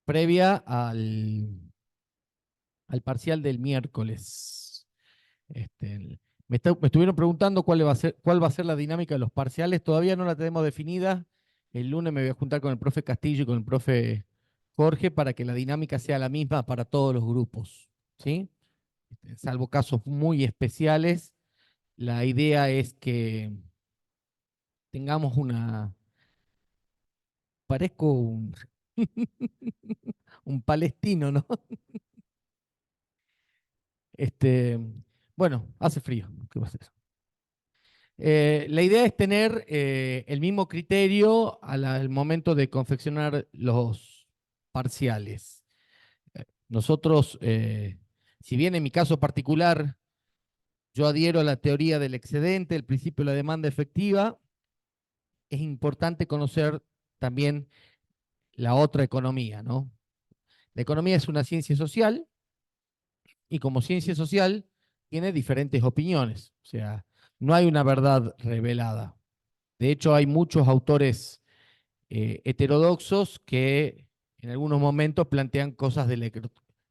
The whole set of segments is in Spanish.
previa al parcial del miércoles. Me estuvieron preguntando cuál va a ser la dinámica de los parciales. Todavía no la tenemos definida. El lunes me voy a juntar con el profe Castillo y con el profe Jorge para que la dinámica sea la misma para todos los grupos, ¿sí? Salvo casos muy especiales, la idea es que tengamos parezco un palestino, ¿no? Este, bueno, hace frío, ¿qué va a ser? La idea es tener el mismo criterio al momento de confeccionar los parciales. Nosotros, si bien en mi caso particular yo adhiero a la teoría del excedente, el principio de la demanda efectiva, es importante conocer también la otra economía, ¿no? La economía es una ciencia social y como ciencia social tiene diferentes opiniones, o sea, no hay una verdad revelada. De hecho, hay muchos autores heterodoxos que en algunos momentos plantean cosas de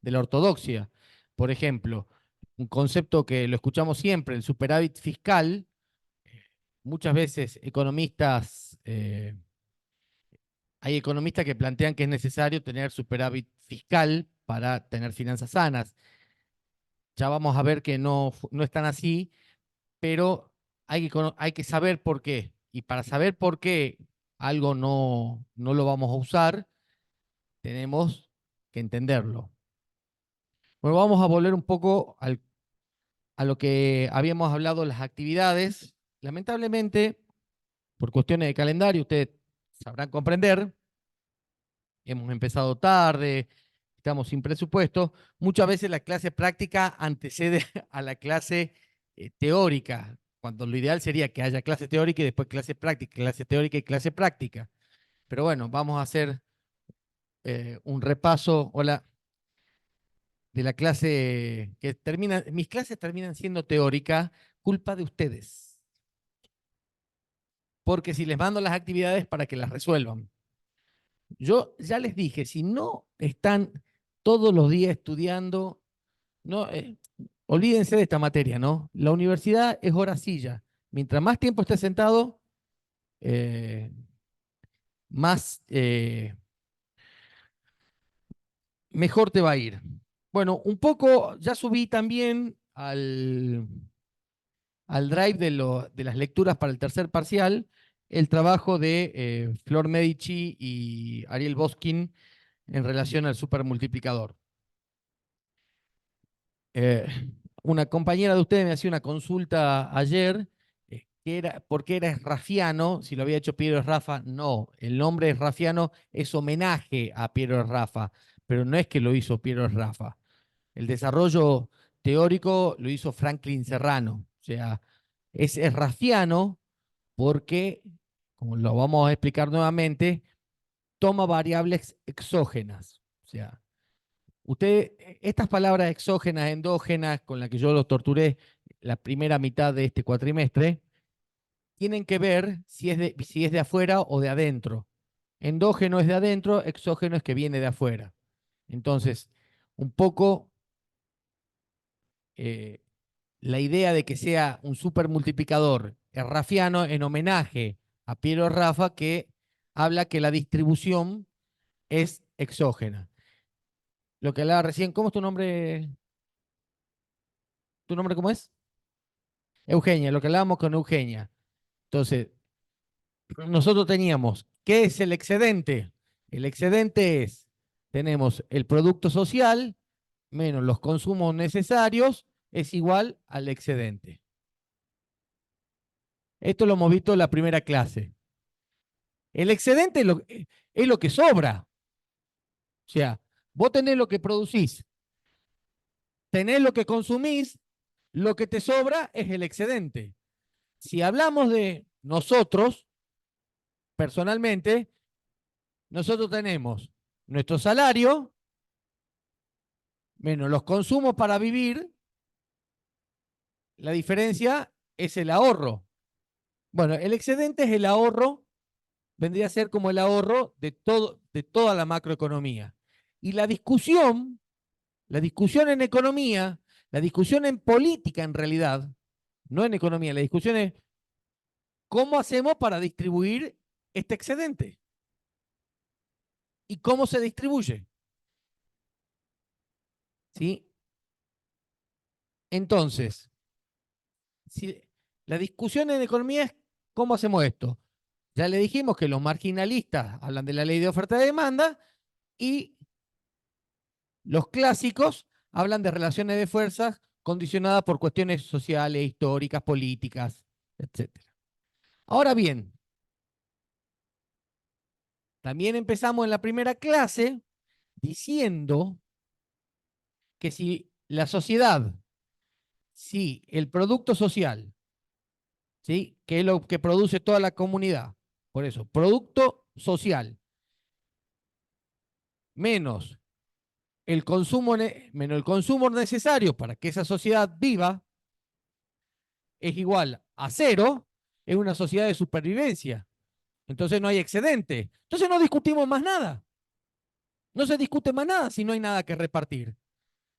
la ortodoxia. Por ejemplo, un concepto que lo escuchamos siempre, el superávit fiscal. Muchas veces hay economistas que plantean que es necesario tener superávit fiscal para tener finanzas sanas. Ya vamos a ver que no es tan así, pero hay que saber por qué. Y para saber por qué algo no lo vamos a usar, tenemos que entenderlo. Bueno, vamos a volver un poco a lo que habíamos hablado, las actividades. Lamentablemente, por cuestiones de calendario, ustedes sabrán comprender, hemos empezado tarde, estamos sin presupuesto. Muchas veces la clase práctica antecede a la clase teórica, cuando lo ideal sería que haya clase teórica y después clase práctica, clase teórica y clase práctica. Pero bueno, vamos a hacer un repaso. Hola, de la clase que termina, mis clases terminan siendo teóricas, culpa de ustedes. Porque si les mando las actividades para que las resuelvan. Yo ya les dije, si no están todos los días estudiando, no, olvídense de esta materia, ¿no? La universidad es hora silla. Mientras más tiempo estés sentado, eh, más mejor te va a ir. Bueno, un poco, ya subí también al drive de las lecturas para el tercer parcial el trabajo de Flor Medici y Ariel Boskin en relación al supermultiplicador. Eh, una compañera de ustedes me hacía una consulta ayer, ¿por qué era Esrafiano? Si lo había hecho Piero Rafa, no. El nombre Esrafiano es homenaje a Piero Rafa, pero no es que lo hizo Piero Rafa. El desarrollo teórico lo hizo Franklin Serrano. O sea, es Esrafiano porque, como lo vamos a explicar nuevamente, toma variables exógenas. O sea, estas palabras exógenas, endógenas, con las que yo los torturé la primera mitad de este cuatrimestre, tienen que ver si es de afuera o de adentro. Endógeno es de adentro, exógeno es que viene de afuera. Entonces, un poco eh, la idea de que sea un supermultiplicador rafiano en homenaje a Piero Rafa, que habla que la distribución es exógena. Lo que hablaba recién, ¿cómo es tu nombre? ¿Tu nombre cómo es? Eugenia, lo que hablábamos con Eugenia. Entonces, nosotros teníamos, ¿qué es el excedente? El excedente tenemos el producto social menos los consumos necesarios es igual al excedente. Esto lo hemos visto en la primera clase. El excedente es lo que sobra. O sea, vos tenés lo que producís, tenés lo que consumís, lo que te sobra es el excedente. Si hablamos de nosotros, personalmente, nosotros tenemos nuestro salario menos los consumos para vivir, la diferencia es el ahorro. Bueno, el excedente es el ahorro, vendría a ser como el ahorro de toda la macroeconomía. Y la discusión en economía, la discusión en política en realidad, no en economía, la discusión es cómo hacemos para distribuir este excedente y cómo se distribuye. ¿Sí? Entonces, si la discusión en economía es cómo hacemos esto. Ya le dijimos que los marginalistas hablan de la ley de oferta y demanda y los clásicos hablan de relaciones de fuerzas condicionadas por cuestiones sociales, históricas, políticas, etcétera. Ahora bien, también empezamos en la primera clase diciendo que si la sociedad, si el producto social, ¿sí? Que es lo que produce toda la comunidad, por eso, producto social menos menos el consumo necesario para que esa sociedad viva es igual a cero, es una sociedad de supervivencia. Entonces no hay excedente. Entonces no discutimos más nada. No se discute más nada si no hay nada que repartir.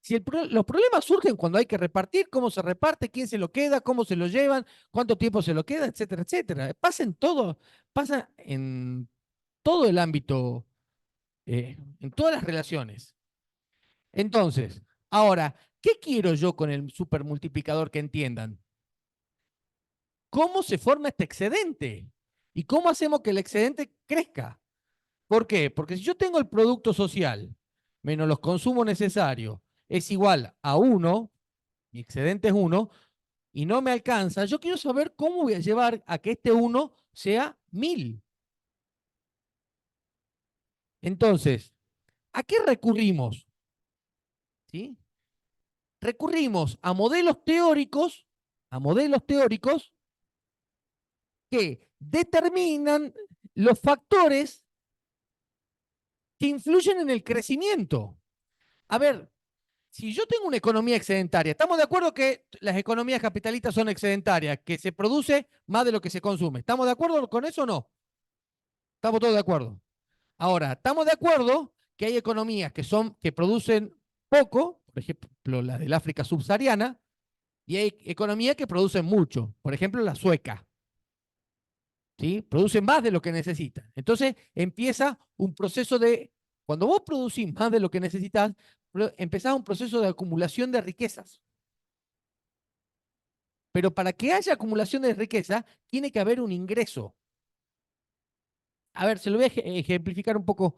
Si los problemas surgen cuando hay que repartir, cómo se reparte, quién se lo queda, cómo se lo llevan, cuánto tiempo se lo queda, etcétera, etcétera. Pasa en todo el ámbito, en todas las relaciones. Entonces, ahora, ¿qué quiero yo con el supermultiplicador que entiendan? ¿Cómo se forma este excedente? ¿Y cómo hacemos que el excedente crezca? ¿Por qué? Porque si yo tengo el producto social menos los consumos necesarios es igual a 1, mi excedente es 1, y no me alcanza, yo quiero saber cómo voy a llevar a que este 1 sea 1000. Entonces, ¿a qué recurrimos? ¿Sí? Recurrimos a modelos teóricos que determinan los factores que influyen en el crecimiento. A ver, si yo tengo una economía excedentaria, ¿estamos de acuerdo que las economías capitalistas son excedentarias, que se produce más de lo que se consume? ¿Estamos de acuerdo con eso o no? Estamos todos de acuerdo. Ahora, estamos de acuerdo que hay economías que producen poco, por ejemplo, la del África subsahariana, y hay economías que producen mucho, por ejemplo, la sueca. ¿Sí? Producen más de lo que necesitan. Entonces empieza un proceso de, cuando vos producís más de lo que necesitas, empezás un proceso de acumulación de riquezas. Pero para que haya acumulación de riqueza, tiene que haber un ingreso. A ver, se lo voy a ejemplificar un poco.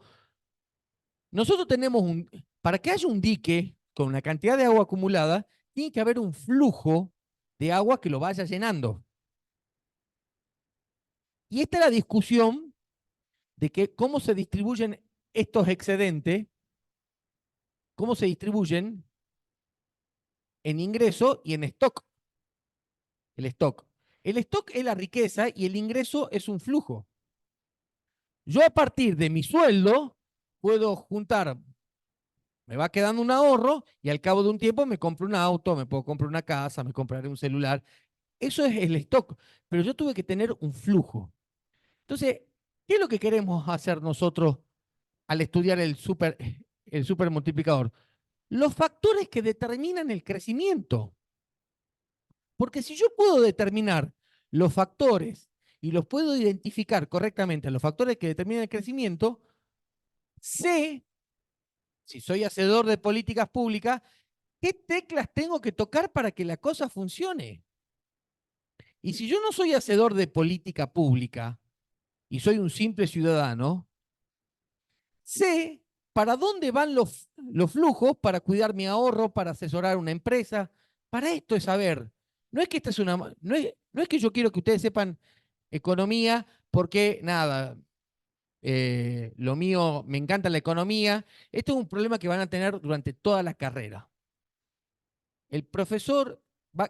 Nosotros tenemos para que haya un dique con una cantidad de agua acumulada, tiene que haber un flujo de agua que lo vaya llenando. Y esta es la discusión de que cómo se distribuyen estos excedentes, cómo se distribuyen en ingreso y en stock. El stock. El stock es la riqueza y el ingreso es un flujo. Yo a partir de mi sueldo puedo juntar, me va quedando un ahorro y al cabo de un tiempo me compro un auto, me puedo comprar una casa, me compraré un celular. Eso es el stock, pero yo tuve que tener un flujo. Entonces, ¿qué es lo que queremos hacer nosotros al estudiar el super multiplicador? Los factores que determinan el crecimiento. Porque si yo puedo determinar los factores y los puedo identificar correctamente, los factores que determinan el crecimiento, sé, si soy hacedor de políticas públicas, qué teclas tengo que tocar para que la cosa funcione. Y si yo no soy hacedor de política pública y soy un simple ciudadano, sé para dónde van los flujos para cuidar mi ahorro, para asesorar una empresa. Para esto es saber. No es que esta es una, no es que yo quiero que ustedes sepan economía, porque nada, lo mío, me encanta la economía. Esto es un problema que van a tener durante toda la carrera. El profesor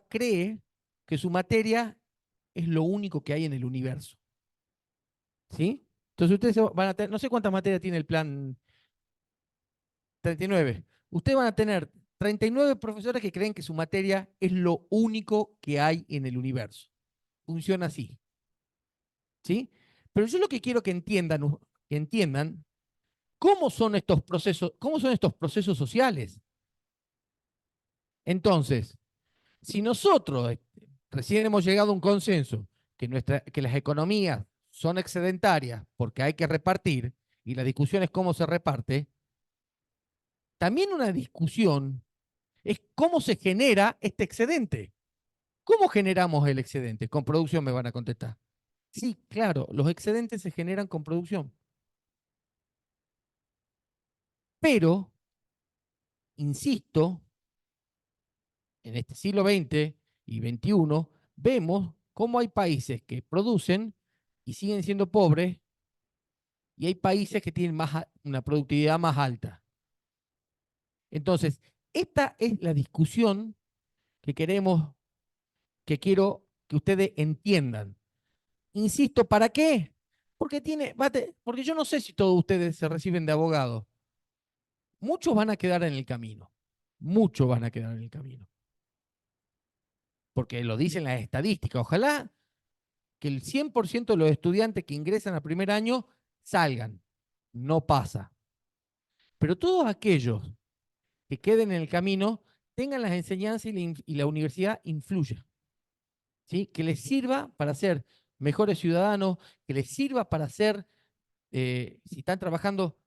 cree que su materia es lo único que hay en el universo. ¿Sí? Entonces ustedes van a tener, no sé cuántas materias tiene el plan 39. Ustedes van a tener 39 profesores que creen que su materia es lo único que hay en el universo. Funciona así. ¿Sí? Pero yo lo que quiero que entiendan ¿Cómo son estos procesos? ¿Cómo son estos procesos sociales? Entonces, si nosotros recién hemos llegado a un consenso que las economías son excedentarias porque hay que repartir, y la discusión es cómo se reparte, también una discusión es cómo se genera este excedente. ¿Cómo generamos el excedente? Con producción me van a contestar. Sí, claro, los excedentes se generan con producción. Pero, insisto, en este siglo XX y XXI, vemos cómo hay países que producen y siguen siendo pobres, y hay países que tienen una productividad más alta. Entonces, esta es la discusión que que quiero que ustedes entiendan. Insisto, ¿para qué? Porque yo no sé si todos ustedes se reciben de abogado. Muchos van a quedar en el camino. Muchos van a quedar en el camino. Porque lo dicen las estadísticas. Ojalá que el 100% de los estudiantes que ingresan al primer año salgan. No pasa. Pero todos aquellos que queden en el camino tengan las enseñanzas y la universidad influya. ¿Sí? Que les sirva para ser mejores ciudadanos, que les sirva para ser, si están trabajando,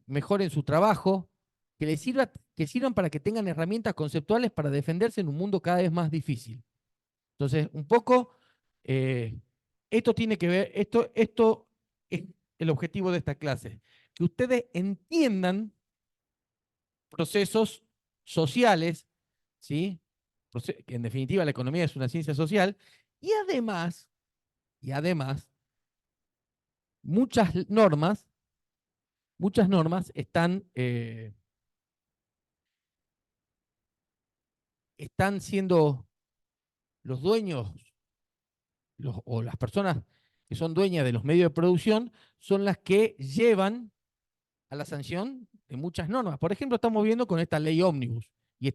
mejor en su trabajo, que sirvan para que tengan herramientas conceptuales para defenderse en un mundo cada vez más difícil. Entonces, un poco, eh, esto tiene que ver, esto es el objetivo de esta clase, que ustedes entiendan procesos sociales, ¿sí? Que en definitiva la economía es una ciencia social, y y además, muchas normas, muchas normas están siendo los dueños o las personas que son dueñas de los medios de producción son las que llevan a la sanción de muchas normas. Por ejemplo, estamos viendo con esta ley ómnibus y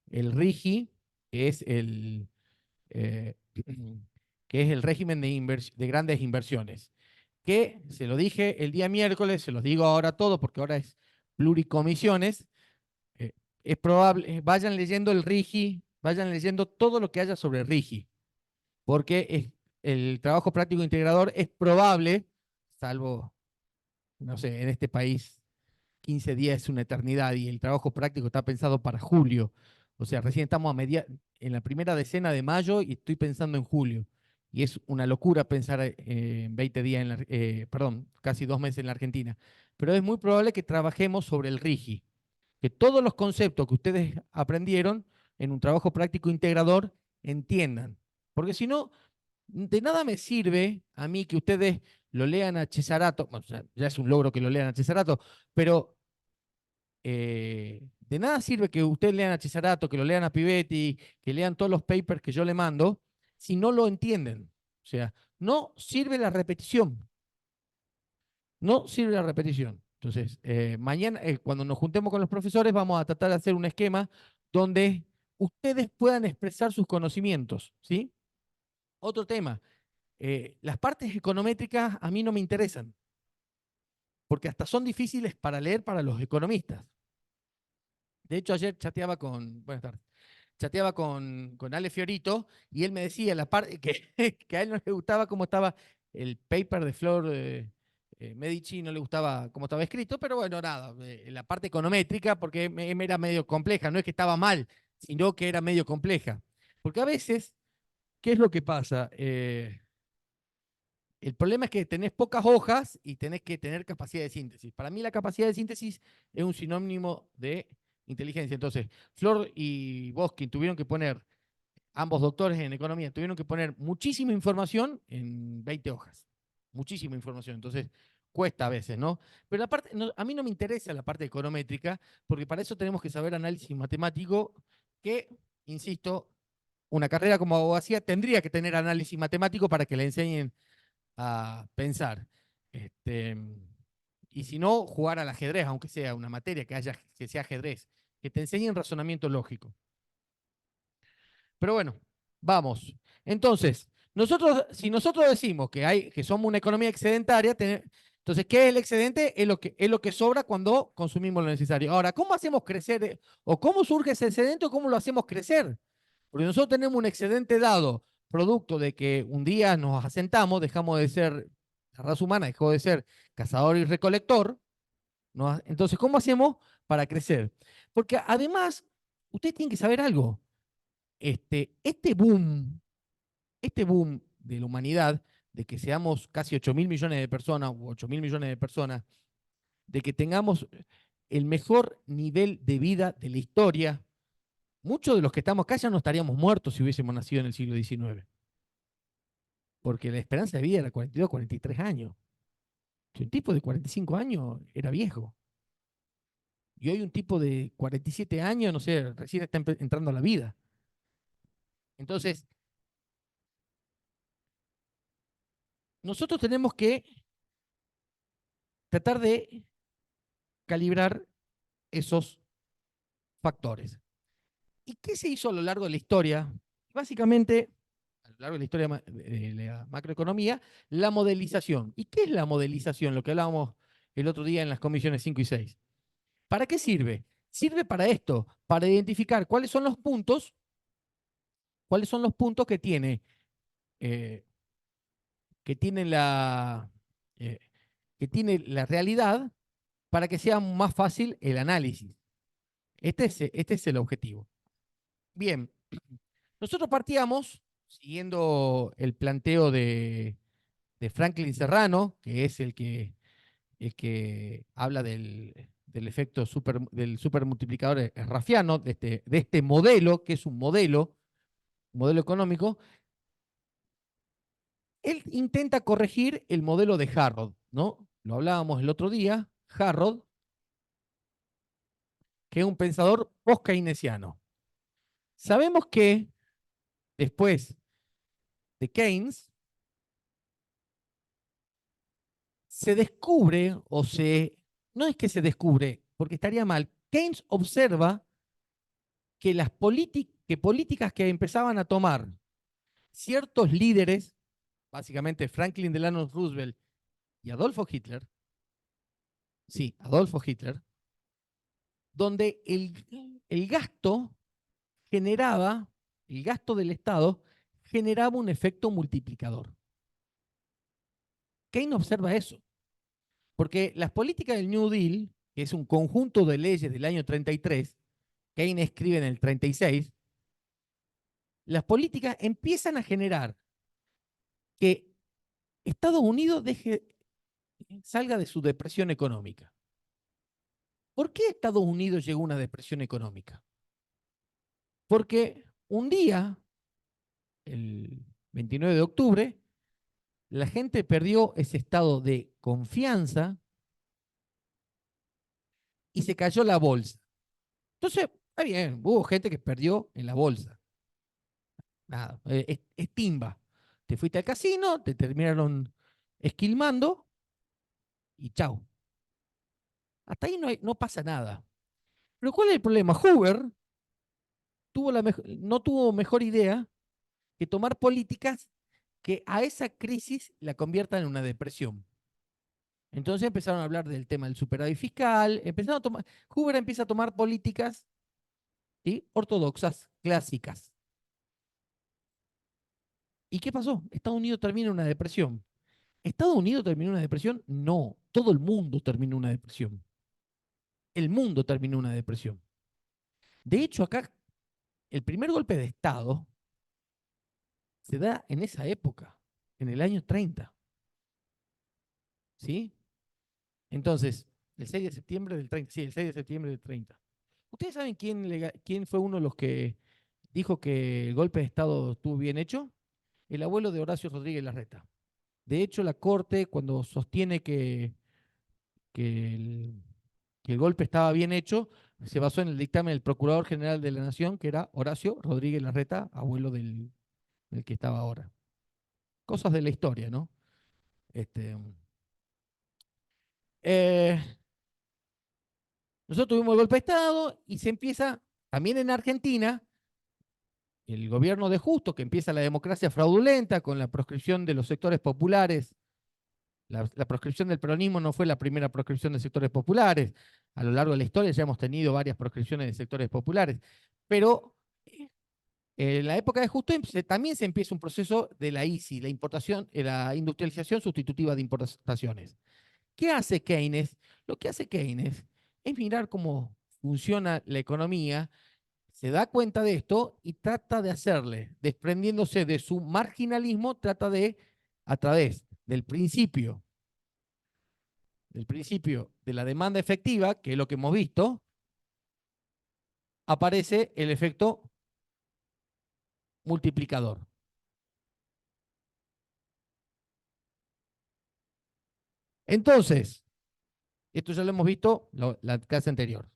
el RIGI, que es eh, que es el régimen de grandes inversiones, que se lo dije el día miércoles, se los digo ahora todo porque ahora es pluricomisiones. eh, es probable, vayan leyendo el RIGI, vayan leyendo todo lo que haya sobre el RIGI, porque el trabajo práctico integrador es probable, salvo, no sé, en este país 15 días es una eternidad y el trabajo práctico está pensado para julio. O sea, recién estamos en la primera decena de mayo y estoy pensando en julio. Y es una locura pensar en 20 días, perdón, casi 2 meses en la Argentina. Pero es muy probable que trabajemos sobre el RIGI, que todos los conceptos que ustedes aprendieron en un trabajo práctico integrador entiendan. Porque si no, de nada me sirve a mí que ustedes lo lean a Cesarato, bueno, ya es un logro que lo lean a Cesarato, pero de nada sirve que ustedes lean a Cesarato, que lo lean a Pivetti, que lean todos los papers que yo le mando, si no lo entienden. O sea, no sirve la repetición. No sirve la repetición. Entonces, mañana, cuando nos juntemos con los profesores, vamos a tratar de hacer un esquema donde ustedes puedan expresar sus conocimientos, ¿sí? Otro tema, las partes econométricas a mí no me interesan, porque hasta son difíciles para leer para los economistas. De hecho, ayer buenas tardes, chateaba con Ale Fiorito y él me decía la parte que a él no le gustaba cómo estaba el paper de Flor Medici, no le gustaba cómo estaba escrito, pero bueno, nada, la parte econométrica, porque me era medio compleja, no es que estaba mal, sino que era medio compleja. Porque a veces, ¿qué es lo que pasa? El problema es que tenés pocas hojas y tenés que tener capacidad de síntesis. Para mí la capacidad de síntesis es un sinónimo de inteligencia. Entonces, Flor y Boskin tuvieron que poner, ambos doctores en economía, tuvieron que poner muchísima información en 20 hojas. Muchísima información. Entonces, cuesta a veces, ¿no? Pero la parte, no, a mí no me interesa la parte econométrica, porque para eso tenemos que saber análisis matemático, que, insisto, una carrera como abogacía tendría que tener análisis matemático para que le enseñen a pensar. Este, y si no, jugar al ajedrez, aunque sea una materia que sea ajedrez, que te enseñen razonamiento lógico. Pero bueno, vamos. Entonces, si nosotros decimos que somos una economía excedentaria, Entonces, ¿qué es el excedente? Es lo que sobra cuando consumimos lo necesario. Ahora, ¿cómo hacemos crecer? ¿O cómo surge ese excedente o cómo lo hacemos crecer? Porque nosotros tenemos un excedente dado, producto de que un día nos asentamos, dejamos de ser, la raza humana dejó de ser cazador y recolector, ¿no? Entonces, ¿cómo hacemos para crecer? Porque además, ustedes tienen que saber algo. Este boom de la humanidad, de que seamos casi 8.000 millones de personas u 8.000 millones de personas, de que tengamos el mejor nivel de vida de la historia, muchos de los que estamos acá ya no estaríamos muertos si hubiésemos nacido en el siglo XIX, porque la esperanza de vida era 42, 43 años. Un tipo de 45 años era viejo. Y hoy un tipo de 47 años, no sé, recién está entrando a la vida. Entonces, nosotros tenemos que tratar de calibrar esos factores. ¿Y qué se hizo a lo largo de la historia? Básicamente, a lo largo de la historia de la macroeconomía, la modelización. ¿Y qué es la modelización? Lo que hablábamos el otro día en las comisiones 5 y 6. ¿Para qué sirve? Sirve para esto, para identificar cuáles son los puntos eh, que tiene eh, que tiene la realidad para que sea más fácil el análisis. Este es el objetivo. Bien, nosotros partíamos siguiendo el planteo de Franklin Serrano, que es el que habla del efecto del supermultiplicador raffiano, de este modelo, que es un modelo económico. Él intenta corregir el modelo de Harrod, ¿no? Lo hablábamos el otro día, Harrod, que es un pensador post-keynesiano. Sabemos que después de Keynes, se descubre no es que se descubre, porque estaría mal, Keynes observa que que políticas que empezaban a tomar ciertos líderes, básicamente Franklin Delano Roosevelt y Adolfo Hitler, sí, Adolfo Hitler, donde el gasto generaba, el gasto del Estado generaba un efecto multiplicador. Keynes observa eso, porque las políticas del New Deal, que es un conjunto de leyes del año 33, Keynes escribe en el 36, las políticas empiezan a generar que Estados Unidos salga de su depresión económica. ¿Por qué Estados Unidos llegó a una depresión económica? Porque un día, el 29 de octubre, la gente perdió ese estado de confianza y se cayó la bolsa. Entonces, está bien, hubo gente que perdió en la bolsa. Nada, es timba. Te fuiste al casino, te terminaron esquilmando y chau. Hasta ahí no pasa nada. Pero ¿cuál es el problema? Hoover no tuvo mejor idea que tomar políticas que a esa crisis la conviertan en una depresión. Entonces empezaron a hablar del tema del superávit fiscal, Hoover empieza a tomar políticas, ¿sí?, ortodoxas, clásicas. ¿Y qué pasó? Estados Unidos termina en una depresión. ¿Estados Unidos terminó en una depresión? No, todo el mundo terminó en una depresión. El mundo terminó en una depresión. De hecho, acá el primer golpe de Estado se da en esa época, en el año 30. ¿Sí? Entonces, el 6 de septiembre del 30. Sí, el 6 de septiembre del 30. ¿Ustedes saben quién fue uno de los que dijo que el golpe de Estado estuvo bien hecho? El abuelo de Horacio Rodríguez Larreta. De hecho, la Corte, cuando sostiene que el, que el golpe estaba bien hecho, se basó en el dictamen del Procurador General de la Nación, que era Horacio Rodríguez Larreta, abuelo del que estaba ahora. Cosas de la historia, ¿no? Este, eh, Nosotros tuvimos el golpe de Estado y se empieza, también en Argentina, el gobierno de Justo, que empieza la democracia fraudulenta con la proscripción de los sectores populares La proscripción del peronismo no fue la primera proscripción de sectores populares. A lo largo de la historia ya hemos tenido varias proscripciones de sectores populares. Pero en la época de Justo también se empieza un proceso de la ISI, la importación, la industrialización sustitutiva de importaciones. ¿Qué hace Keynes? Lo que hace Keynes es mirar cómo funciona la economía, se da cuenta de esto y trata de hacerle, desprendiéndose de su marginalismo, trata de, a través del principio de la demanda efectiva, que es lo que hemos visto, aparece el efecto multiplicador. Entonces, esto ya lo hemos visto la clase anterior.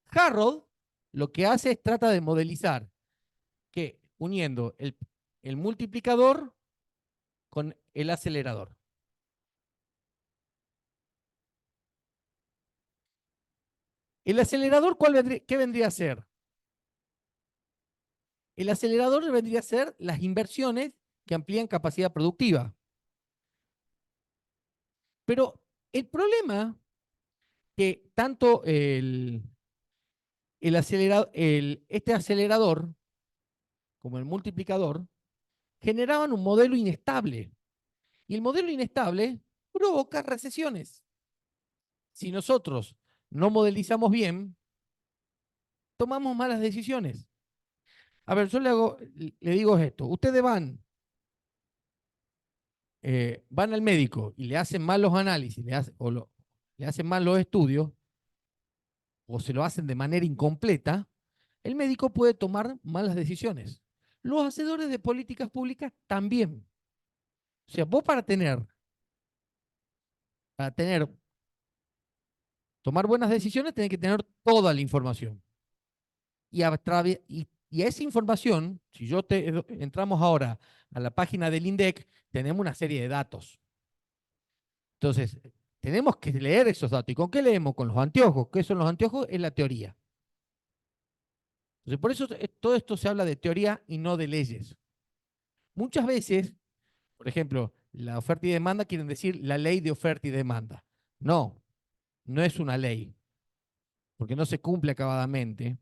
Harrod lo que hace es trata de modelizar que uniendo el multiplicador con el acelerador. ¿El acelerador qué vendría a ser? El acelerador vendría a ser las inversiones que amplían capacidad productiva. Pero el problema que tanto este acelerador como el multiplicador generaban un modelo inestable. Y el modelo inestable provoca recesiones. Si nosotros no modelizamos bien, tomamos malas decisiones. A ver, yo le digo esto. Ustedes van al médico y le hacen mal los análisis, le hacen mal los estudios, o se lo hacen de manera incompleta, el médico puede tomar malas decisiones. Los hacedores de políticas públicas también. O sea, vos para tomar buenas decisiones, tenés que tener toda la información. Y a esa información, si entramos ahora a la página del INDEC, tenemos una serie de datos. Entonces, tenemos que leer esos datos. ¿Y con qué leemos? Con los anteojos. ¿Qué son los anteojos? Es la teoría. Entonces, por eso todo esto se habla de teoría y no de leyes. Muchas veces, por ejemplo, la oferta y demanda quieren decir la ley de oferta y demanda. No, no es una ley, porque no se cumple acabadamente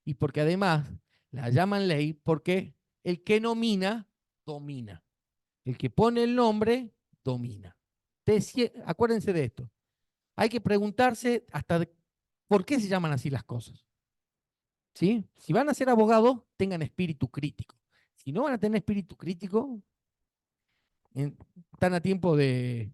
y porque además la llaman ley porque el que nomina, domina. El que pone el nombre, domina. Acuérdense de esto. Hay que preguntarse por qué se llaman así las cosas. ¿Sí? Si van a ser abogados, tengan espíritu crítico. Si no van a tener espíritu crítico, están a tiempo de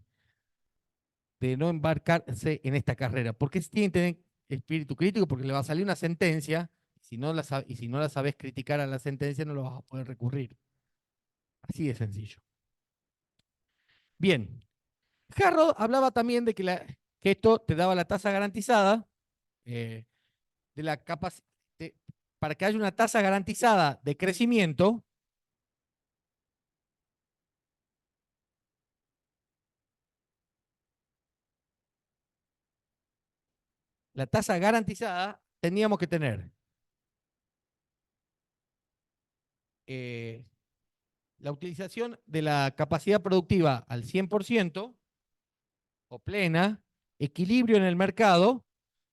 no embarcarse en esta carrera. ¿Por qué tienen que tener espíritu crítico? Porque le va a salir una sentencia y si no la sabes criticar a la sentencia no lo vas a poder recurrir. Así de sencillo. Bien, Harrod hablaba también de que esto te daba la tasa garantizada eh, de la capacidad, para que haya una tasa garantizada de crecimiento, la tasa garantizada teníamos que tener eh, la utilización de la capacidad productiva al 100% o plena, equilibrio en el mercado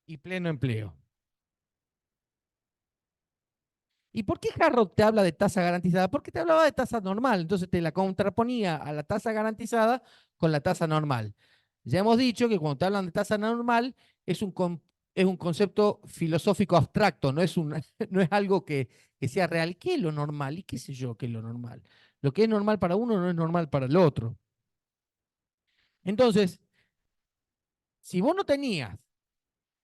y pleno empleo. ¿Y por qué Harrod te habla de tasa garantizada? Porque te hablaba de tasa normal, entonces te la contraponía a la tasa garantizada con la tasa normal. Ya hemos dicho que cuando te hablan de tasa normal es un concepto filosófico abstracto, no es algo que sea real. ¿Qué es lo normal? ¿Y qué sé yo qué es lo normal? Lo que es normal para uno no es normal para el otro. Entonces, si vos no tenías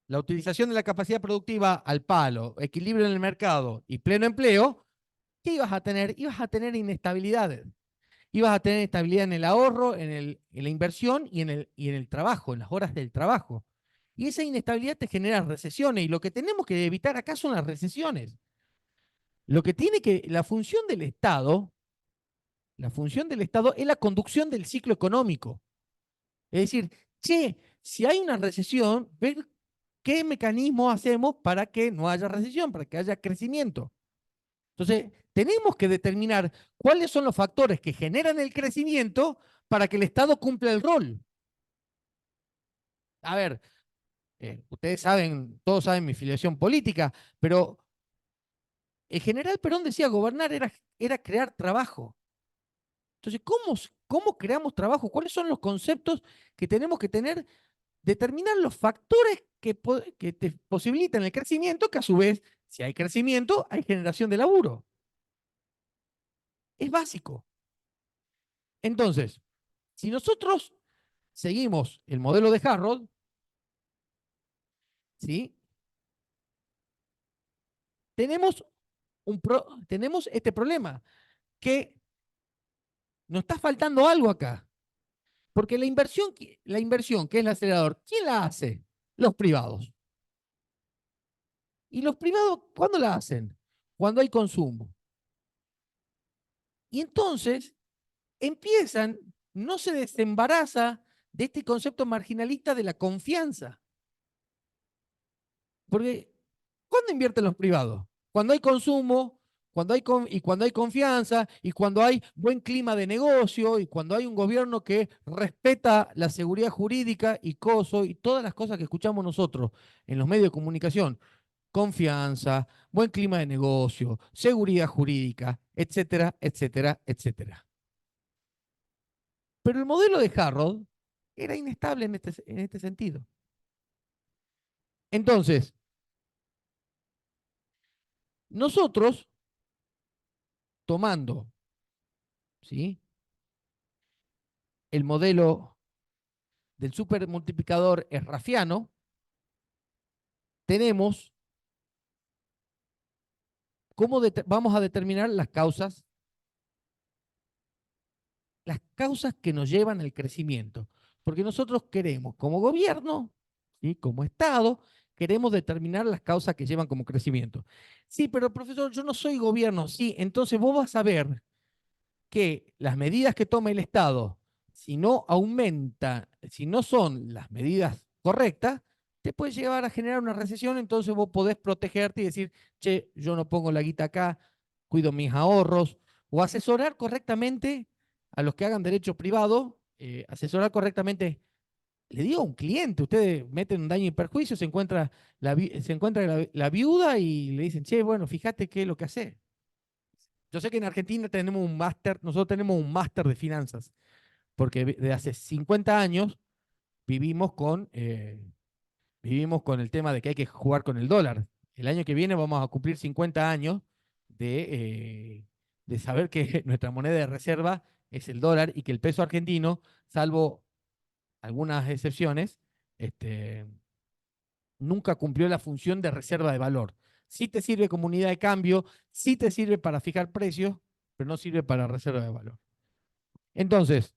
la utilización de la capacidad productiva al palo, equilibrio en el mercado y pleno empleo, ¿qué ibas a tener? Ibas a tener inestabilidades. Ibas a tener estabilidad en el ahorro, en la inversión y en el trabajo, en las horas del trabajo. Y esa inestabilidad te genera recesiones. Y lo que tenemos que evitar acá son las recesiones. La función del Estado es la conducción del ciclo económico. Es decir, che, si hay una recesión, ver qué mecanismos hacemos para que no haya recesión, para que haya crecimiento. Entonces, tenemos que determinar cuáles son los factores que generan el crecimiento para que el Estado cumpla el rol. A ver, ustedes saben, todos saben mi filiación política, pero el general Perón decía gobernar era crear trabajo. Entonces, ¿cómo creamos trabajo? ¿Cuáles son los conceptos que tenemos que tener? Determinar los factores que te posibilitan el crecimiento, que a su vez, si hay crecimiento, hay generación de laburo. Es básico. Entonces, si nosotros seguimos el modelo de Harrod, ¿sí? tenemos, tenemos este problema, que nos está faltando algo acá. Porque la inversión que es el acelerador, ¿quién la hace? Los privados. ¿Y los privados cuándo la hacen? Cuando hay consumo. Y entonces empiezan, no se desembaraza de este concepto marginalista de la confianza. Porque, ¿cuándo invierten los privados? Cuando hay consumo, cuando hay confianza, y cuando hay buen clima de negocio, y cuando hay un gobierno que respeta la seguridad jurídica y y todas las cosas que escuchamos nosotros en los medios de comunicación. Confianza, buen clima de negocio, seguridad jurídica, etcétera, etcétera, etcétera. Pero el modelo de Harrod era inestable en este sentido. Entonces, nosotros, tomando, ¿sí?, el modelo del supermultiplicador errafiano, tenemos cómo vamos a determinar las causas que nos llevan al crecimiento. Porque nosotros queremos, como gobierno, ¿sí?, como Estado, queremos determinar las causas que llevan como crecimiento. Sí, pero profesor, yo no soy gobierno. Sí, entonces vos vas a ver que las medidas que toma el Estado, si no aumenta, si no son las medidas correctas, te puede llevar a generar una recesión. Entonces vos podés protegerte y decir, che, yo no pongo la guita acá, cuido mis ahorros, o asesorar correctamente a los que hagan derecho privado, asesorar correctamente. Le digo a un cliente, ustedes meten un daño y perjuicio, se encuentra la viuda y le dicen, che, bueno, fíjate qué es lo que hace. Yo sé que en Argentina tenemos un máster, nosotros tenemos un máster de finanzas, porque de hace 50 años vivimos vivimos con el tema de que hay que jugar con el dólar. El año que viene vamos a cumplir 50 años de saber que nuestra moneda de reserva es el dólar, y que el peso argentino, salvo algunas excepciones, este, nunca cumplió la función de reserva de valor. Sí te sirve como unidad de cambio, sí te sirve para fijar precios, pero no sirve para reserva de valor. Entonces,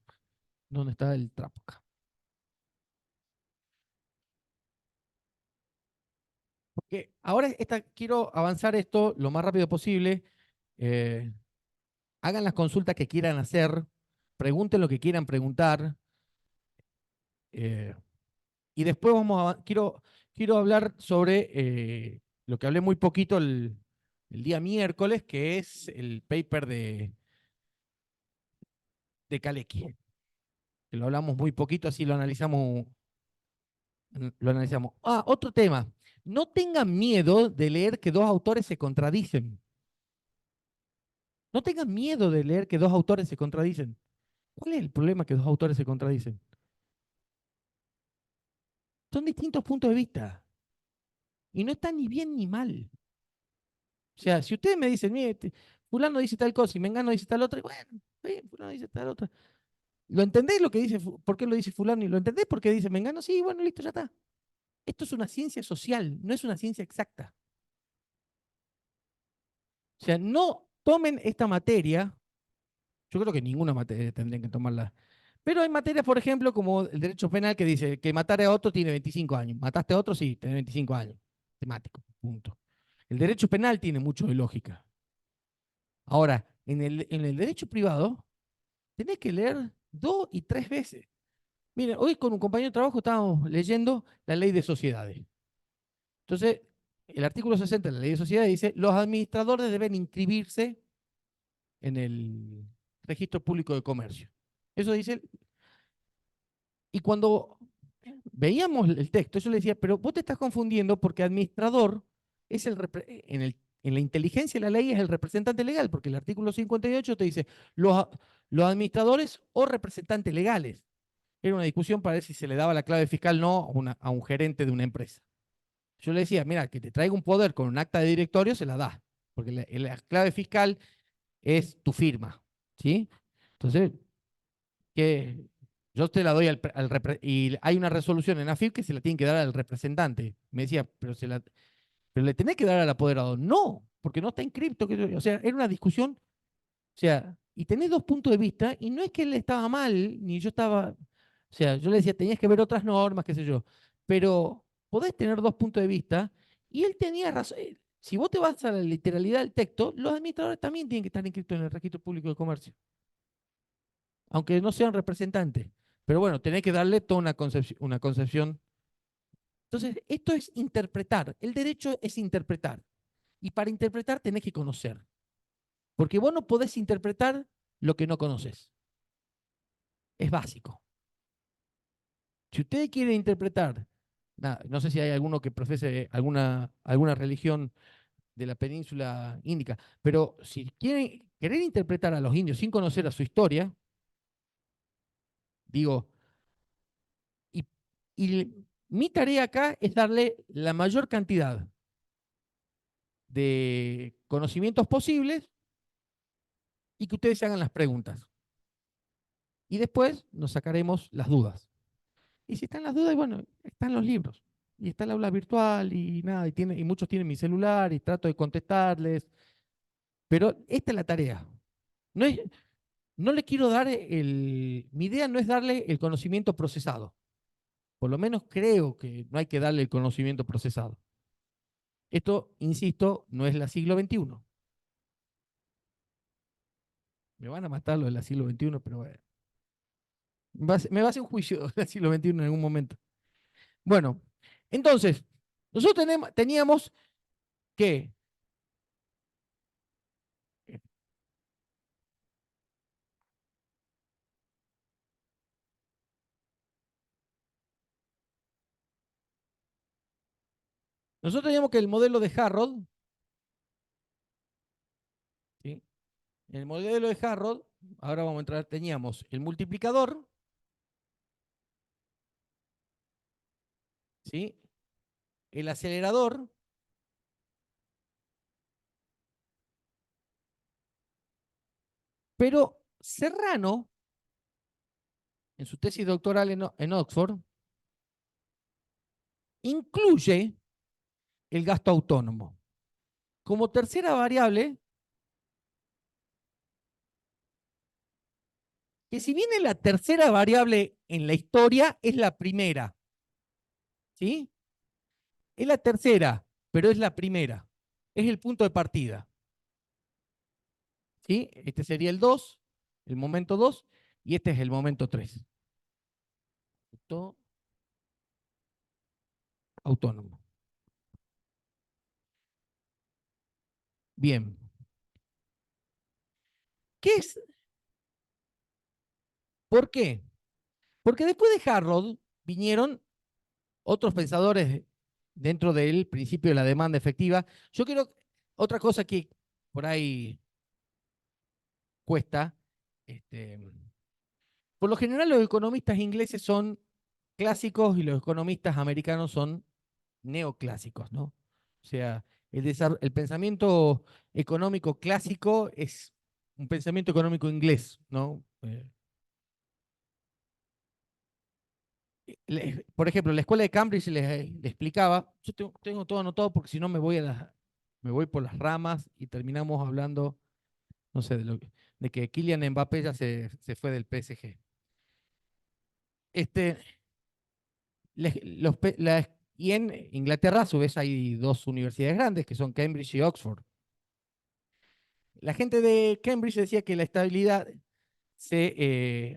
¿dónde está el trapo acá? Porque ahora quiero avanzar esto lo más rápido posible. Eh, Hagan las consultas que quieran hacer, pregunten lo que quieran preguntar, eh, y después quiero hablar sobre lo que hablé muy poquito el día miércoles, que es el paper de Kalecki, que lo hablamos muy poquito, así lo analizamos. Ah, otro tema. No tengan miedo de leer que dos autores se contradicen. No tengan miedo de leer que dos autores se contradicen. ¿Cuál es el problema que dos autores se contradicen? Son distintos puntos de vista. Y no está ni bien ni mal. O sea, si ustedes me dicen, mire, fulano dice tal cosa y Mengano dice tal otra, bueno, fulano dice tal otra. ¿Lo entendés lo que dice, por qué lo dice fulano? ¿Y lo entendés por qué dice Mengano? Sí, bueno, listo, ya está. Esto es una ciencia social, no es una ciencia exacta. O sea, no tomen esta materia. Yo creo que ninguna materia tendrían que tomarla. Pero hay materias, por ejemplo, como el derecho penal, que dice que matar a otro tiene 25 años. Mataste a otro, sí, tiene 25 años. Temático, punto. El derecho penal tiene mucho de lógica. Ahora, en el derecho privado, tenés que leer 2 y 3 veces. Miren, hoy con un compañero de trabajo estábamos leyendo la ley de sociedades. Entonces, el artículo 60 de la ley de sociedades dice, los administradores deben inscribirse en el registro público de comercio. Eso dice Y cuando veíamos el texto, yo le decía, pero vos te estás confundiendo porque administrador es en la inteligencia de la ley es el representante legal, porque el artículo 58 te dice los administradores o representantes legales. Era una discusión para ver si se le daba la clave fiscal no a un gerente de una empresa. Yo le decía, mira, que te traiga un poder con un acta de directorio, se la da, porque la clave fiscal es tu firma, ¿sí? Entonces, que yo te la doy y hay una resolución en AFIP que se la tienen que dar al representante. Me decía, pero le tenés que dar al apoderado. No, porque no está inscripto. O sea, era una discusión. O sea, y tenés dos puntos de vista, y no es que él estaba mal, ni yo estaba. O sea, yo le decía, tenías que ver otras normas, qué sé yo. Pero podés tener dos puntos de vista, y él tenía razón. Si vos te vas a la literalidad del texto, los administradores también tienen que estar inscritos en el registro público de comercio, aunque no sean representantes. Pero bueno, tenés que darle toda una concepción. Entonces, esto es interpretar. El derecho es interpretar. Y para interpretar tenés que conocer. Porque vos no podés interpretar lo que no conoces. Es básico. Si ustedes quieren interpretar, no sé si hay alguno que profese alguna religión de la península índica, pero si quieren querer interpretar a los indios sin conocer a su historia, digo, y, y mi tarea acá es darle la mayor cantidad de conocimientos posibles y que ustedes se hagan las preguntas. Y después nos sacaremos las dudas. Y si están las dudas, bueno, están los libros. Y está el aula virtual y nada, y muchos tienen mi celular y trato de contestarles. Pero esta es la tarea. No, no le quiero dar mi idea no es darle el conocimiento procesado. Por lo menos creo que no hay que darle el conocimiento procesado. Esto, insisto, no es la siglo XXI. Me van a matar lo de la siglo XXI, pero bueno, me va a hacer un juicio del siglo XXI en algún momento. Bueno, entonces, nosotros teníamos que, nosotros teníamos que el modelo de Harrod, ¿sí? En el modelo de Harrod, ahora vamos a entrar, teníamos el multiplicador, ¿sí? El acelerador, pero Serrano, en su tesis doctoral en Oxford, incluye el gasto autónomo. Como tercera variable, que si viene la tercera variable en la historia, es la primera, ¿sí? Es la tercera, pero es la primera. Es el punto de partida, ¿sí? Este sería el 2, el momento 2, y este es el momento 3. Autónomo. Bien. ¿Qué es? ¿Por qué? Porque después de Harrod vinieron otros pensadores dentro del principio de la demanda efectiva. Yo quiero otra cosa que por ahí cuesta. Este, por lo general los economistas ingleses son clásicos y los economistas americanos son neoclásicos, ¿no? O sea, el pensamiento económico clásico es un pensamiento económico inglés, ¿no? Por ejemplo, en la escuela de Cambridge les explicaba, yo tengo todo anotado porque si no me voy por las ramas y terminamos hablando, no sé, de que Kylian Mbappé ya se fue del PSG. Este, y en Inglaterra, a su vez, hay dos universidades grandes que son Cambridge y Oxford. La gente de Cambridge decía que la estabilidad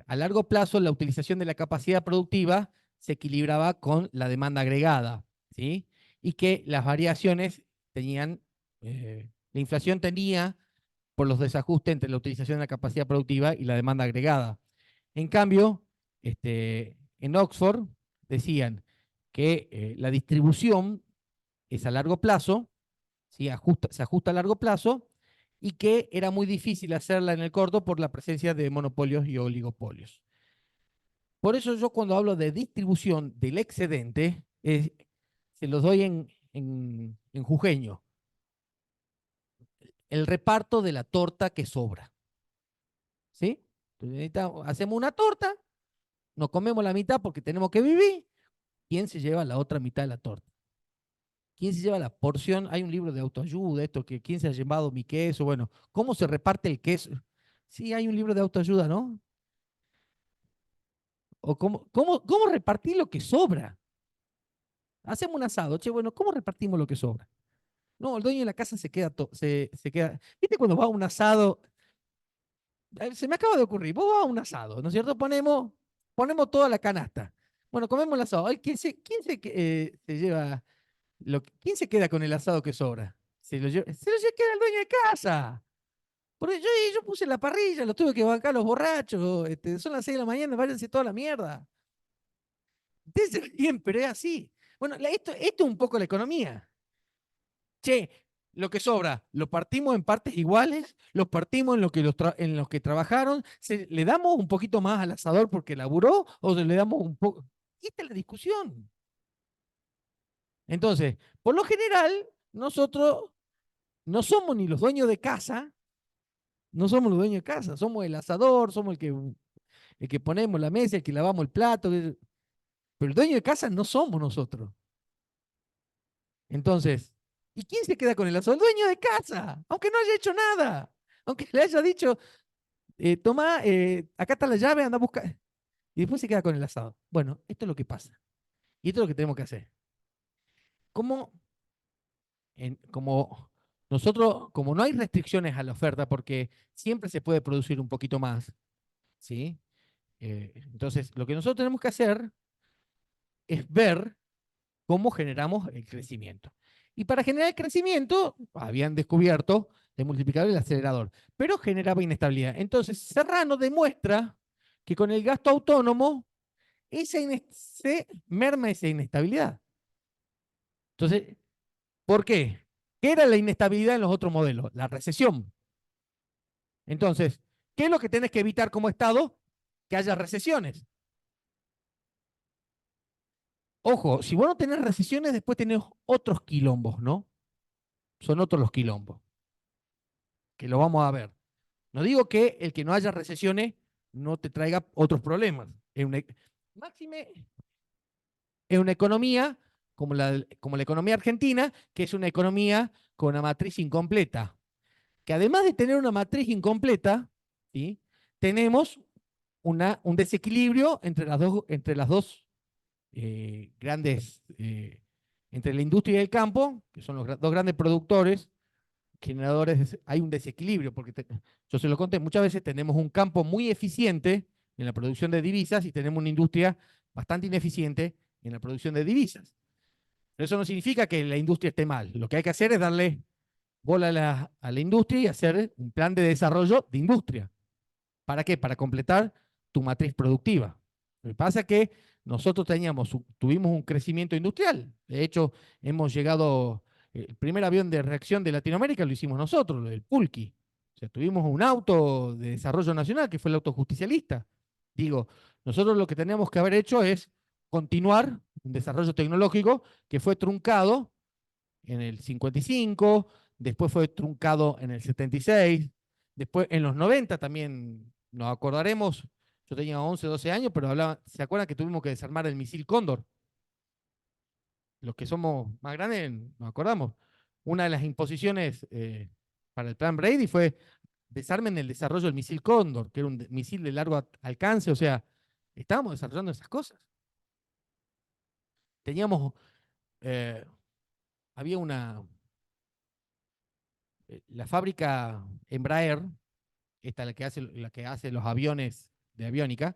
a largo plazo, la utilización de la capacidad productiva se equilibraba con la demanda agregada, ¿sí? Y que las variaciones la inflación tenía por los desajustes entre la utilización de la capacidad productiva y la demanda agregada. En cambio, en Oxford decían que la distribución es a largo plazo, ¿sí? Se ajusta a largo plazo, y que era muy difícil hacerla en el corto por la presencia de monopolios y oligopolios. Por eso yo cuando hablo de distribución del excedente, se los doy en jujeño, el reparto de la torta que sobra. ¿Sí? Entonces, hacemos una torta, nos comemos la mitad porque tenemos que vivir. ¿Quién se lleva la otra mitad de la torta? ¿Quién se lleva la porción? Hay un libro de autoayuda, esto que quién se ha llevado mi queso, bueno, ¿cómo se reparte el queso? Sí, hay un libro de autoayuda, ¿no? O cómo repartir lo que sobra. Hacemos un asado, che, bueno, ¿cómo repartimos lo que sobra? No, el dueño de la casa se queda. ¿Viste cuando va a un asado? Se me acaba de ocurrir, vos vas a un asado, ¿no es cierto? Ponemos toda la canasta. Bueno, comemos el asado. Ay, se lleva ¿quién se queda con el asado que sobra? Queda el dueño de casa. Porque yo puse la parrilla, lo tuve que bancar los borrachos. Son las 6 de la mañana, váyanse toda la mierda. Ustedes bien, pero es así. Bueno, esto es un poco la economía. Che, lo que sobra, lo partimos en partes iguales, lo partimos en los que trabajaron, le damos un poquito más al asador porque laburó, o le damos un poco. Esta es la discusión. Entonces, por lo general, nosotros no somos ni los dueños de casa, no somos los dueños de casa, somos el asador, somos el que ponemos la mesa, el que lavamos el plato, pero el dueño de casa no somos nosotros. Entonces, ¿y quién se queda con el asador? El dueño de casa, aunque no haya hecho nada, aunque le haya dicho, toma, acá está la llave, anda a buscar, y después se queda con el asado. Bueno, esto es lo que pasa, y esto es lo que tenemos que hacer. ¿Cómo, como nosotros, como no hay restricciones a la oferta, porque siempre se puede producir un poquito más, ¿sí? Entonces, lo que nosotros tenemos que hacer es ver cómo generamos el crecimiento. Y para generar el crecimiento, habían descubierto el multiplicador y el acelerador, pero generaba inestabilidad. Entonces, Serrano demuestra que con el gasto autónomo se merma esa inestabilidad. Entonces, ¿por qué? ¿Qué era la inestabilidad en los otros modelos? La recesión. Entonces, ¿qué es lo que tenés que evitar como Estado? Que haya recesiones. Ojo, si vos no tenés recesiones, después tenés otros quilombos, ¿no? Son otros los quilombos, que lo vamos a ver. No digo que el que no haya recesiones no te traiga otros problemas. Máxime es una economía como la economía argentina, que es una economía con una matriz incompleta. Que además de tener una matriz incompleta, ¿sí? Tenemos un desequilibrio entre las dos grandes, entre la industria y el campo, que son los dos grandes productores, generadores, hay un desequilibrio, porque yo se lo conté, muchas veces tenemos un campo muy eficiente en la producción de divisas y tenemos una industria bastante ineficiente en la producción de divisas. Pero eso no significa que la industria esté mal. Lo que hay que hacer es darle bola a la industria y hacer un plan de desarrollo de industria. ¿Para qué? Para completar tu matriz productiva. Lo que pasa es que nosotros tuvimos un crecimiento industrial. De hecho, hemos llegado, el primer avión de reacción de Latinoamérica lo hicimos nosotros, el Pulqui. O sea, tuvimos un auto de desarrollo nacional que fue el auto justicialista. Digo, nosotros lo que teníamos que haber hecho es continuar un desarrollo tecnológico que fue truncado en el 55, después fue truncado en el 76, después en los 90 también nos acordaremos, yo tenía 11, 12 años, pero ¿se acuerdan que tuvimos que desarmar el misil Cóndor? Los que somos más grandes nos acordamos. Una de las imposiciones para el plan Brady fue desarmen el desarrollo del misil Cóndor, que era un misil de largo alcance, o sea, estábamos desarrollando esas cosas. Teníamos, eh, había la fábrica Embraer, esta la que hace los aviones de aviónica,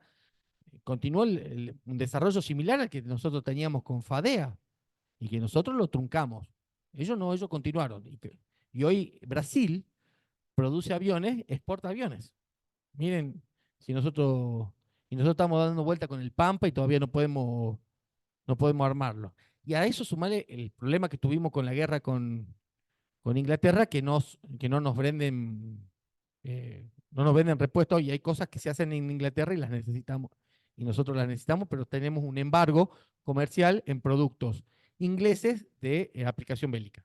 continuó un desarrollo similar al que nosotros teníamos con FADEA y que nosotros lo truncamos. Ellos no, ellos continuaron. Y hoy Brasil produce aviones, exporta aviones. Miren, si nosotros Y nosotros estamos dando vuelta con el Pampa y todavía no podemos armarlo. Y a eso sumarle el problema que tuvimos con la guerra con Inglaterra, que no nos venden, no nos venden repuestos y hay cosas que se hacen en Inglaterra y las necesitamos, y nosotros las necesitamos, pero tenemos un embargo comercial en productos ingleses de aplicación bélica,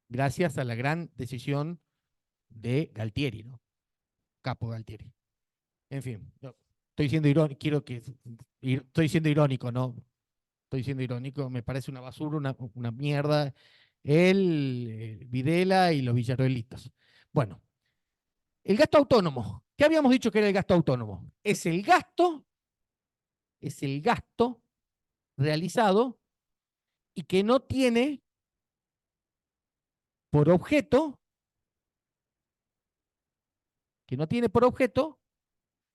gracias a la gran decisión de Galtieri, ¿no? Capo Galtieri. En fin, no, estoy siendo irónico, estoy siendo irónico, ¿no? Estoy siendo irónico, me parece una basura, una mierda, Videla y los Villarroelitos. Bueno, el gasto autónomo. ¿Qué habíamos dicho que era el gasto autónomo? Es el gasto realizado y que no tiene por objeto, que no tiene por objeto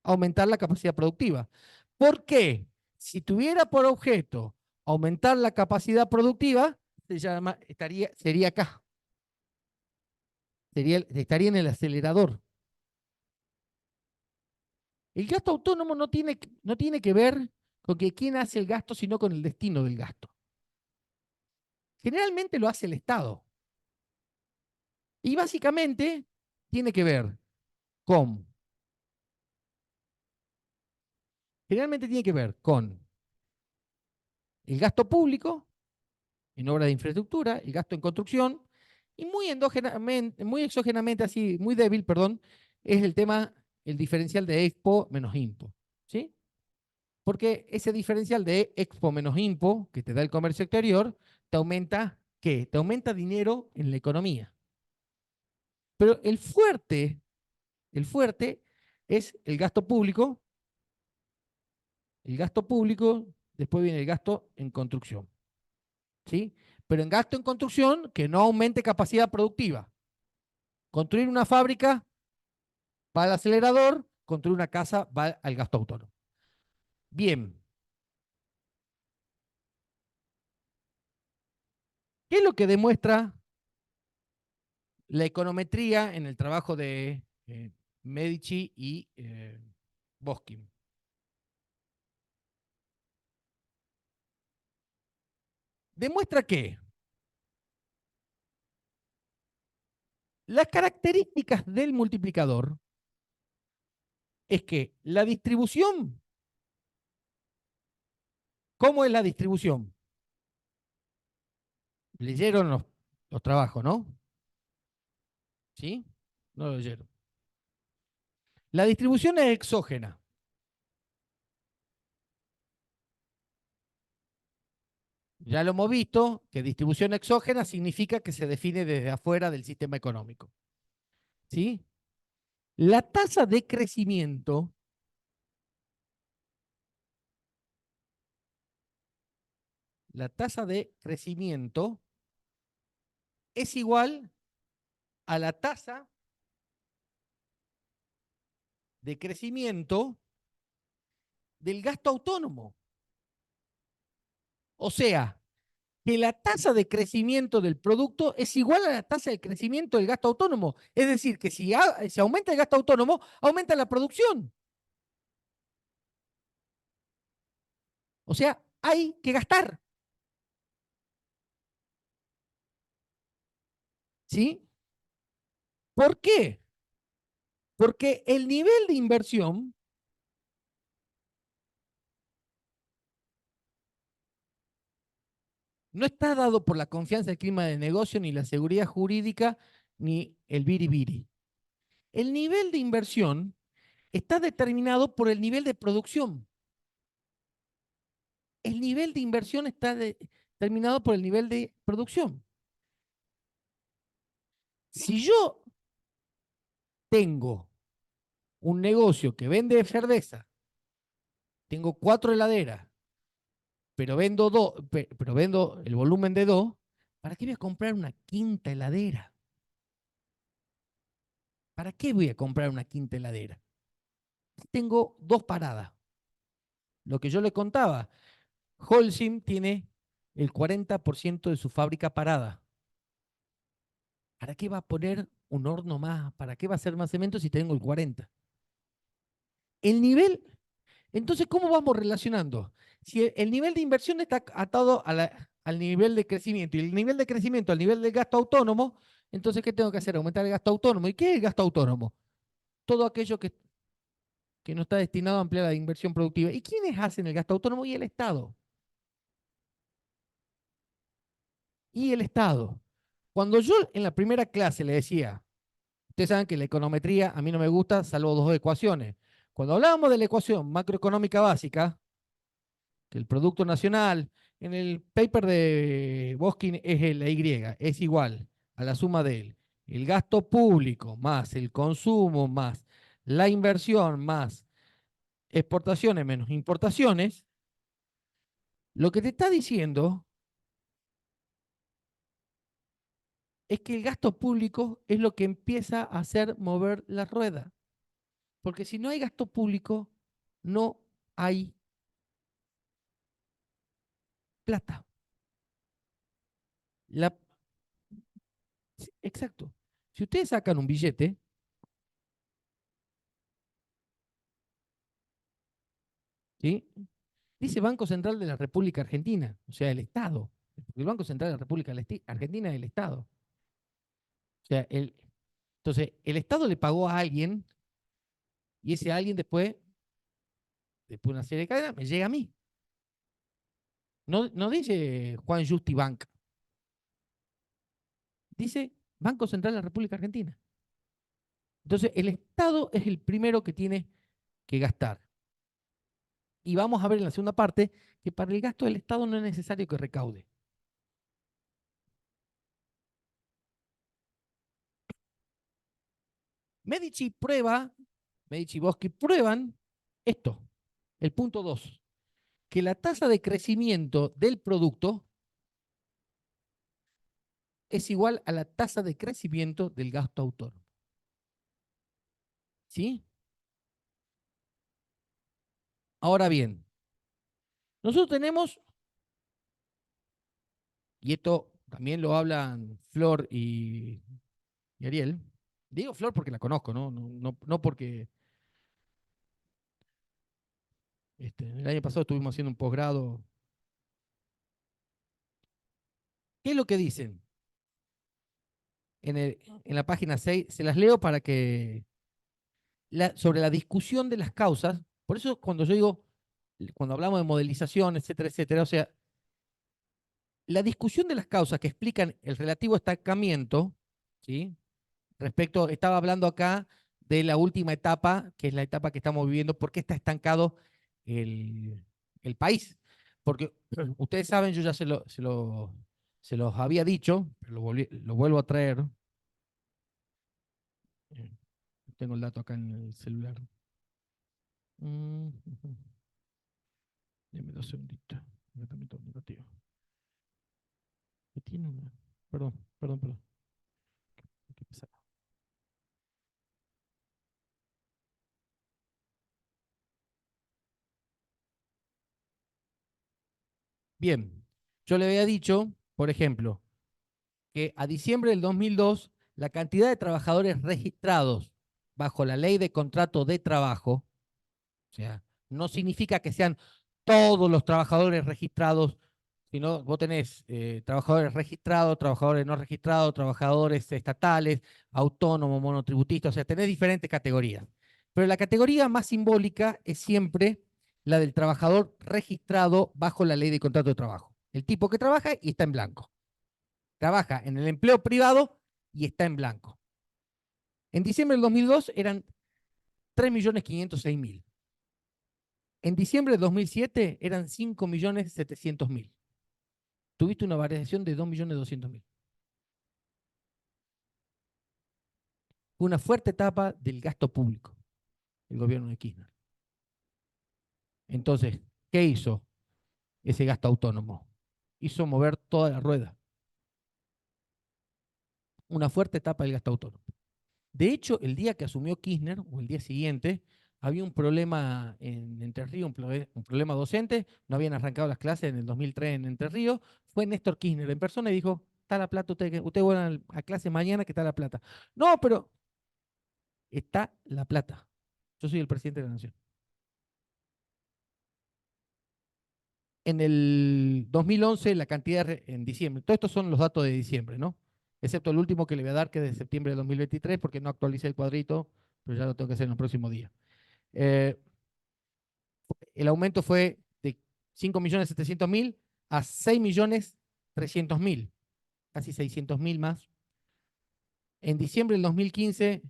aumentar la capacidad productiva. ¿Por qué? Si tuviera por objeto aumentar la capacidad productiva, sería acá, estaría en el acelerador. El gasto autónomo no tiene que ver con que quién hace el gasto, sino con el destino del gasto. Generalmente lo hace el Estado. Y básicamente tiene que ver con, generalmente tiene que ver con el gasto público en obras de infraestructura, el gasto en construcción, y muy exógenamente, así, muy débil, perdón, es el tema, el diferencial de Expo menos Impo. ¿Sí? Porque ese diferencial de Expo menos Impo que te da el comercio exterior, te aumenta, ¿qué? Te aumenta dinero en la economía. Pero el fuerte es el gasto público, después viene el gasto en construcción. ¿Sí? Pero en gasto en construcción que no aumente capacidad productiva. Construir una fábrica va al acelerador, construir una casa va al gasto autónomo. Bien, ¿qué es lo que demuestra la econometría en el trabajo de Medici y Boskin? Demuestra que las características del multiplicador es que la distribución, ¿cómo es la distribución? Leyeron los trabajos, ¿no? ¿Sí? No lo leyeron. La distribución es exógena. Ya lo hemos visto, que distribución exógena significa que se define desde afuera del sistema económico. ¿Sí? La tasa de crecimiento, la tasa de crecimiento es igual a la tasa de crecimiento del gasto autónomo. O sea, que la tasa de crecimiento del producto es igual a la tasa de crecimiento del gasto autónomo. Es decir, que si aumenta el gasto autónomo, aumenta la producción. O sea, hay que gastar. ¿Sí? ¿Por qué? Porque el nivel de inversión no está dado por la confianza del clima de negocio, ni la seguridad jurídica, ni el biribiri. El nivel de inversión está determinado por el nivel de producción. El nivel de inversión está determinado por el nivel de producción. Si yo tengo un negocio que vende cerveza, tengo 4 heladeras, pero vendo el volumen de 2, ¿para qué voy a comprar una quinta heladera? ¿Para qué voy a comprar una quinta heladera? Tengo 2 paradas. Lo que yo le contaba, Holcim tiene el 40% de su fábrica parada. ¿Para qué va a poner un horno más? ¿Para qué va a hacer más cemento si tengo el 40%? El nivel, entonces, ¿cómo vamos relacionando? Si el nivel de inversión está atado al nivel de crecimiento y el nivel de crecimiento al nivel del gasto autónomo, entonces, ¿qué tengo que hacer? Aumentar el gasto autónomo. ¿Y qué es el gasto autónomo? Todo aquello que no está destinado a ampliar la inversión productiva. ¿Y quiénes hacen el gasto autónomo? Y el Estado. Y el Estado. Cuando yo en la primera clase le decía, ustedes saben que la econometría a mí no me gusta, salvo dos ecuaciones. Cuando hablábamos de la ecuación macroeconómica básica, que el Producto Nacional, en el paper de Boskin es la Y, es igual a la suma de el gasto público más el consumo más la inversión más exportaciones menos importaciones, lo que te está diciendo es que el gasto público es lo que empieza a hacer mover la rueda. Porque si no hay gasto público, no hay plata. La, exacto. Si ustedes sacan un billete, ¿sí? Dice Banco Central de la República Argentina, o sea, el Estado. El Banco Central de la República Argentina es el Estado. O sea, entonces, el Estado le pagó a alguien y ese alguien después de una serie de cadenas, me llega a mí. No, no dice Juan Justi Bank, dice Banco Central de la República Argentina. Entonces, el Estado es el primero que tiene que gastar. Y vamos a ver en la segunda parte que para el gasto del Estado no es necesario que recaude. Medici prueba, Medici y Boschi prueban esto, el punto 2, que la tasa de crecimiento del producto es igual a la tasa de crecimiento del gasto autónomo. ¿Sí? Ahora bien, nosotros tenemos, y esto también lo hablan Flor y Ariel, digo Flor porque la conozco, no porque el año pasado estuvimos haciendo un posgrado. ¿Qué es lo que dicen? En la página 6 se las leo para que, sobre la discusión de las causas, por eso cuando yo digo, cuando hablamos de modelización, etcétera, etcétera, o sea, la discusión de las causas que explican el relativo estancamiento, ¿sí? Estaba hablando acá de la última etapa, que es la etapa que estamos viviendo, ¿por qué está estancado el, el país? Porque ustedes saben, yo ya se los había dicho, pero lo vuelvo a traer. Eh, Tengo el dato acá en el celular. Mm, Deme 2 segunditos. Negativo. ¿Qué tiene una? Perdón, perdón, perdón. Qué pesado. Bien, yo le había dicho, por ejemplo, que a diciembre del 2002 la cantidad de trabajadores registrados bajo la ley de contrato de trabajo, o sea, no significa que sean todos los trabajadores registrados, sino vos tenés trabajadores registrados, trabajadores no registrados, trabajadores estatales, autónomos, monotributistas, o sea, tenés diferentes categorías. Pero la categoría más simbólica es siempre la del trabajador registrado bajo la ley de contrato de trabajo. El tipo que trabaja y está en blanco. Trabaja en el empleo privado y está en blanco. En diciembre del 2002 eran 3.506.000. En diciembre de 2007 eran 5.700.000. Tuviste una variación de 2.200.000. Una fuerte etapa del gasto público, el gobierno de Kirchner. Entonces, ¿qué hizo ese gasto autónomo? Hizo mover toda la rueda. Una fuerte etapa del gasto autónomo. De hecho, el día que asumió Kirchner, o el día siguiente, había un problema en Entre Ríos, un problema docente, no habían arrancado las clases en el 2003 en Entre Ríos, fue Néstor Kirchner en persona y dijo, está la plata, usted vuelve a clase mañana que está la plata. No, pero está la plata. Yo soy el presidente de la nación. En el 2011, la cantidad en diciembre, todos estos son los datos de diciembre, ¿no? Excepto el último que le voy a dar, que es de septiembre de 2023, porque no actualicé el cuadrito, pero ya lo tengo que hacer en los próximos días. Eh, el aumento fue de 5.700.000 a 6.300.000, casi 600.000 más. En diciembre del 2015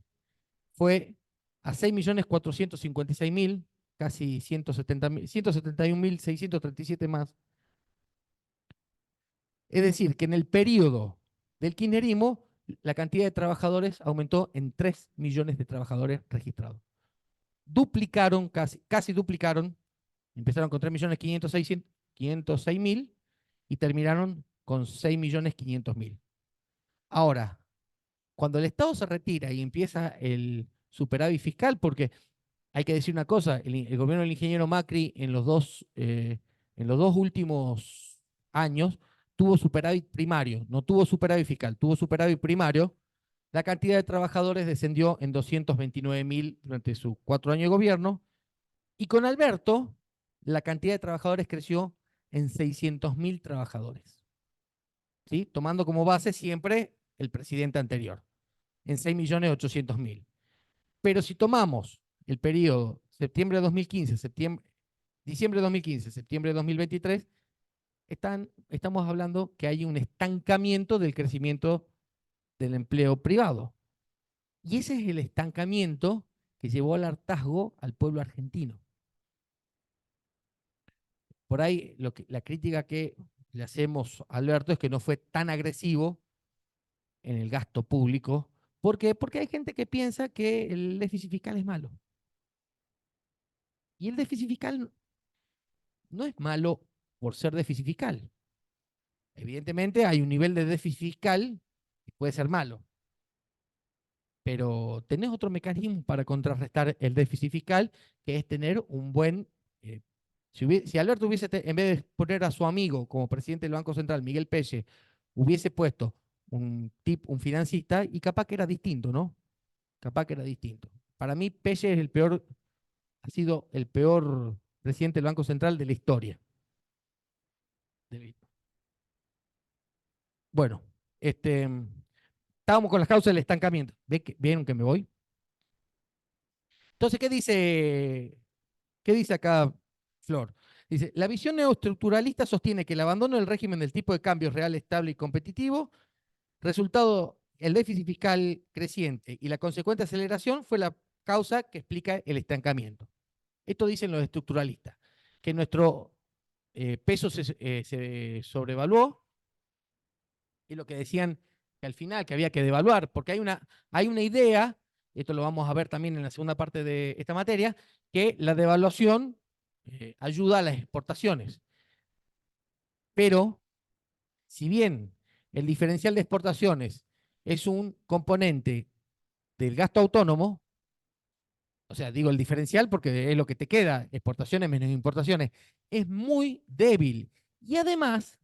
fue a 6.456.000, casi 171.637 más. Es decir, que en el periodo del kirchnerismo, la cantidad de trabajadores aumentó en 3 millones de trabajadores registrados. Duplicaron, casi duplicaron, empezaron con 3.506.000 y terminaron con 6.500.000. Ahora, cuando el Estado se retira y empieza el superávit fiscal, porque hay que decir una cosa, el gobierno del ingeniero Macri en los dos últimos años tuvo superávit primario, no tuvo superávit fiscal, tuvo superávit primario. La cantidad de trabajadores descendió en 229.000 durante sus 4 años de gobierno, y con Alberto la cantidad de trabajadores creció en 600.000 trabajadores, ¿sí? Tomando como base siempre el presidente anterior, en 6.800.000. Pero si tomamos el periodo septiembre de 2015, diciembre de 2015, septiembre de 2023, estamos hablando que hay un estancamiento del crecimiento del empleo privado. Y ese es el estancamiento que llevó al hartazgo al pueblo argentino. Por ahí la crítica que le hacemos a Alberto es que no fue tan agresivo en el gasto público. ¿Por qué? Porque hay gente que piensa que el déficit fiscal es malo. Y el déficit fiscal no es malo por ser déficit fiscal. Evidentemente hay un nivel de déficit fiscal que puede ser malo, pero tenés otro mecanismo para contrarrestar el déficit fiscal, que es tener un buen... si Alberto hubiese, en vez de poner a su amigo como presidente del Banco Central, Miguel Pelle, hubiese puesto un financista, y capaz que era distinto, ¿no? Capaz que era distinto. Para mí, Pelle es ha sido el peor presidente del Banco Central de la historia. Bueno, estábamos con las causas del estancamiento. ¿Vieron que me voy? Entonces, qué dice acá Flor? Dice, la visión neoestructuralista sostiene que el abandono del régimen del tipo de cambio real, estable y competitivo, resultado el déficit fiscal creciente y la consecuente aceleración, fue la causa que explica el estancamiento. Esto dicen los estructuralistas, que nuestro peso se sobrevaluó, y lo que decían que al final que había que devaluar, porque hay una idea, esto lo vamos a ver también en la segunda parte de esta materia, que la devaluación ayuda a las exportaciones. Pero, si bien el diferencial de exportaciones es un componente del gasto autónomo, o sea, digo el diferencial porque es lo que te queda, exportaciones menos importaciones, es muy débil. Y además,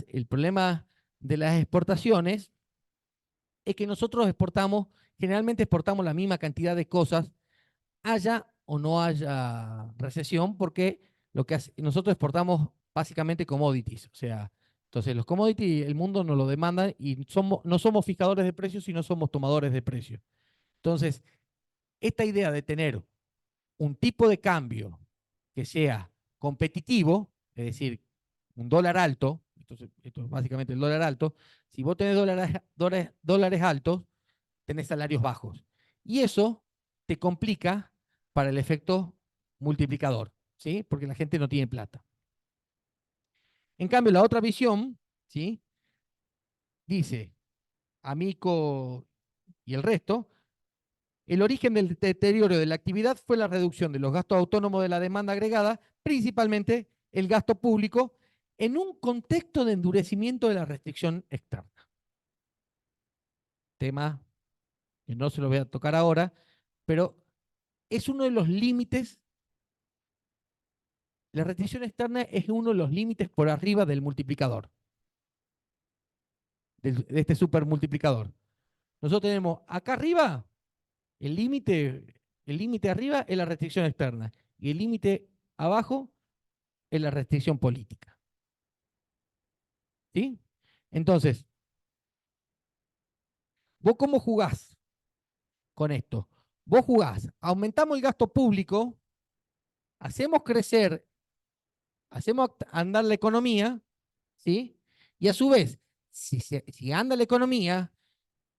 el problema de las exportaciones es que nosotros generalmente exportamos la misma cantidad de cosas, haya o no haya recesión, porque nosotros exportamos básicamente commodities. O sea, entonces los commodities el mundo nos lo demanda, y no somos fijadores de precios, sino somos tomadores de precios. Entonces, esta idea de tener un tipo de cambio que sea competitivo, es decir, un dólar alto, esto es básicamente el dólar alto. Si vos tenés dólares altos, tenés salarios bajos. Y eso te complica para el efecto multiplicador, ¿sí? Porque la gente no tiene plata. En cambio, la otra visión, ¿sí? Dice, Amico y el resto, el origen del deterioro de la actividad fue la reducción de los gastos autónomos de la demanda agregada, principalmente el gasto público, en un contexto de endurecimiento de la restricción externa. Tema que no se lo voy a tocar ahora, pero es uno de los límites. La restricción externa es uno de los límites por arriba del multiplicador, de este supermultiplicador. Nosotros tenemos acá arriba el límite arriba es la restricción externa, y el límite abajo es la restricción política. ¿Sí? Entonces, ¿vos cómo jugás con esto? Vos jugás, aumentamos el gasto público, hacemos crecer, hacemos andar la economía, ¿sí? Y a su vez, si anda la economía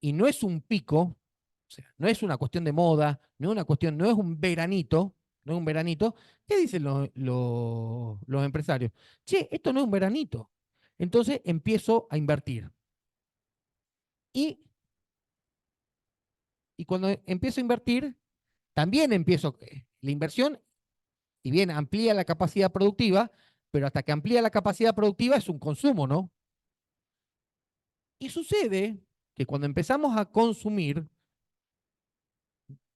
y no es un pico, o sea, no es una cuestión de moda, no es una cuestión, no es un veranito, no es un veranito, ¿qué dicen los empresarios? Che, esto no es un veranito. Entonces empiezo a invertir. Y, y cuando empiezo a invertir, también empiezo la inversión, y bien amplía la capacidad productiva, pero hasta que amplía la capacidad productiva es un consumo, ¿no? Y sucede que cuando empezamos a consumir,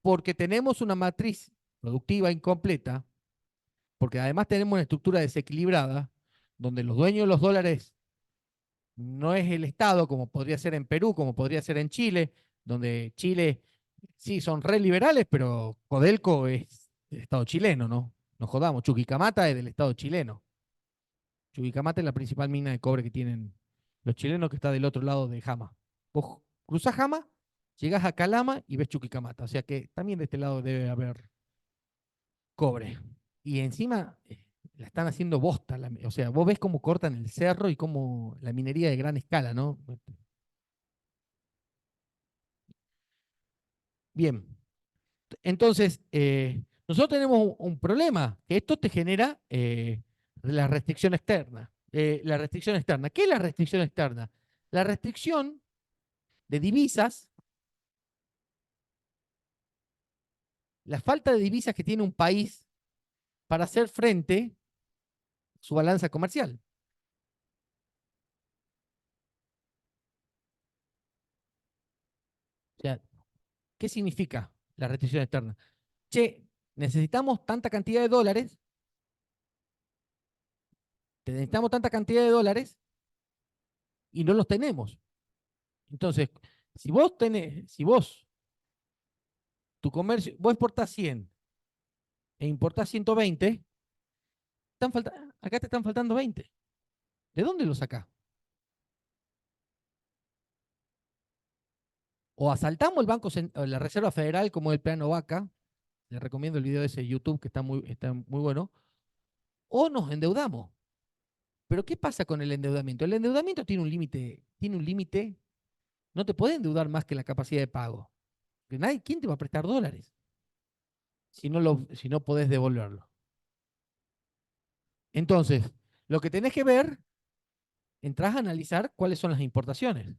porque tenemos una matriz productiva incompleta, porque además tenemos una estructura desequilibrada, donde los dueños de los dólares no es el Estado, como podría ser en Perú, como podría ser en Chile, donde Chile sí son re liberales, pero Codelco es del Estado chileno, ¿no? Nos jodamos, Chuquicamata es del Estado chileno. Chuquicamata es la principal mina de cobre que tienen los chilenos, que está del otro lado de Jama. Vos cruzás Jama, llegás a Calama y ves Chuquicamata. O sea que también de este lado debe haber cobre. Y encima la están haciendo bosta. O sea, vos ves cómo cortan el cerro y cómo la minería de gran escala, ¿no? Bien, entonces, nosotros tenemos un problema, que esto te genera la restricción externa. La restricción externa. ¿Qué es la restricción externa? La restricción de divisas, la falta de divisas que tiene un país para hacer frente a su balanza comercial. O sea, ¿qué significa la restricción externa? Che, necesitamos tanta cantidad de dólares, necesitamos tanta cantidad de dólares y no los tenemos. Entonces, si vos, tu comercio, vos exportás 100 e importás 120, acá te están faltando 20. ¿De dónde los sacás? O asaltamos el Banco, la Reserva Federal como el plano Vaca, les recomiendo el video de ese YouTube que está muy bueno, o nos endeudamos. Pero ¿qué pasa con el endeudamiento? El endeudamiento tiene un límite, no te puede endeudar más que la capacidad de pago. ¿Quién te va a prestar dólares si no podés devolverlo? Entonces, lo que tenés que ver, entras a analizar cuáles son las importaciones.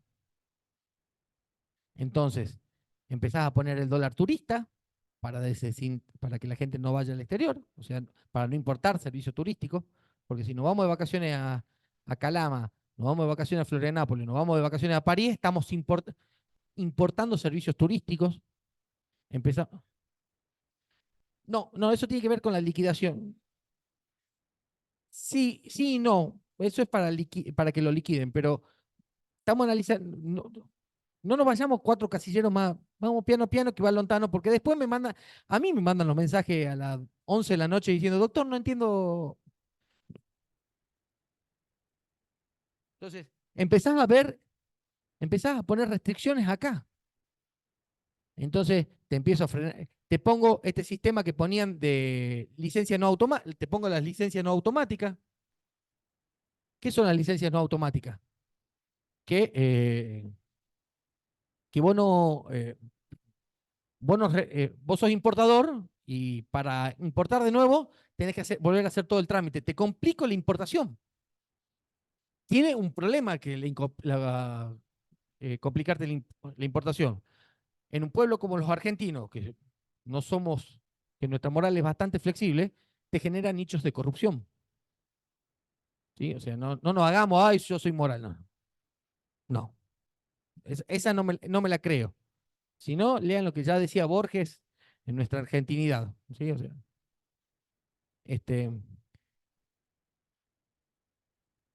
Entonces, empezás a poner el dólar turista para que la gente no vaya al exterior, o sea, para no importar servicios turísticos, porque si nos vamos de vacaciones a Calama, nos vamos de vacaciones a Florianópolis, nos vamos de vacaciones a París, estamos importando servicios turísticos. Empezamos. No, no, eso tiene que ver con la liquidación. Sí, sí, no. Eso es para que lo liquiden, pero estamos analizando. No, no nos vayamos cuatro casilleros más. Vamos piano a piano que va lontano, porque después a mí me mandan los mensajes a las 11 de la noche diciendo, doctor, no entiendo. Entonces, empezás a poner restricciones acá. Entonces, te empiezo a frenar. Te pongo este sistema que ponían de licencia no automática, te pongo las licencias no automáticas. ¿Qué son las licencias no automáticas? Que, eh, que vos no, vos sos importador y para importar de nuevo tenés que volver a hacer todo el trámite. Te complico la importación. Tiene un problema que complicarte la importación. En un pueblo como los argentinos, que no somos, que nuestra moral es bastante flexible, te genera nichos de corrupción. ¿Sí? O sea, no nos hagamos, ay, yo soy moral. No, no. Esa no me la creo. Si no, lean lo que ya decía Borges en nuestra argentinidad. ¿Sí? O sea, este,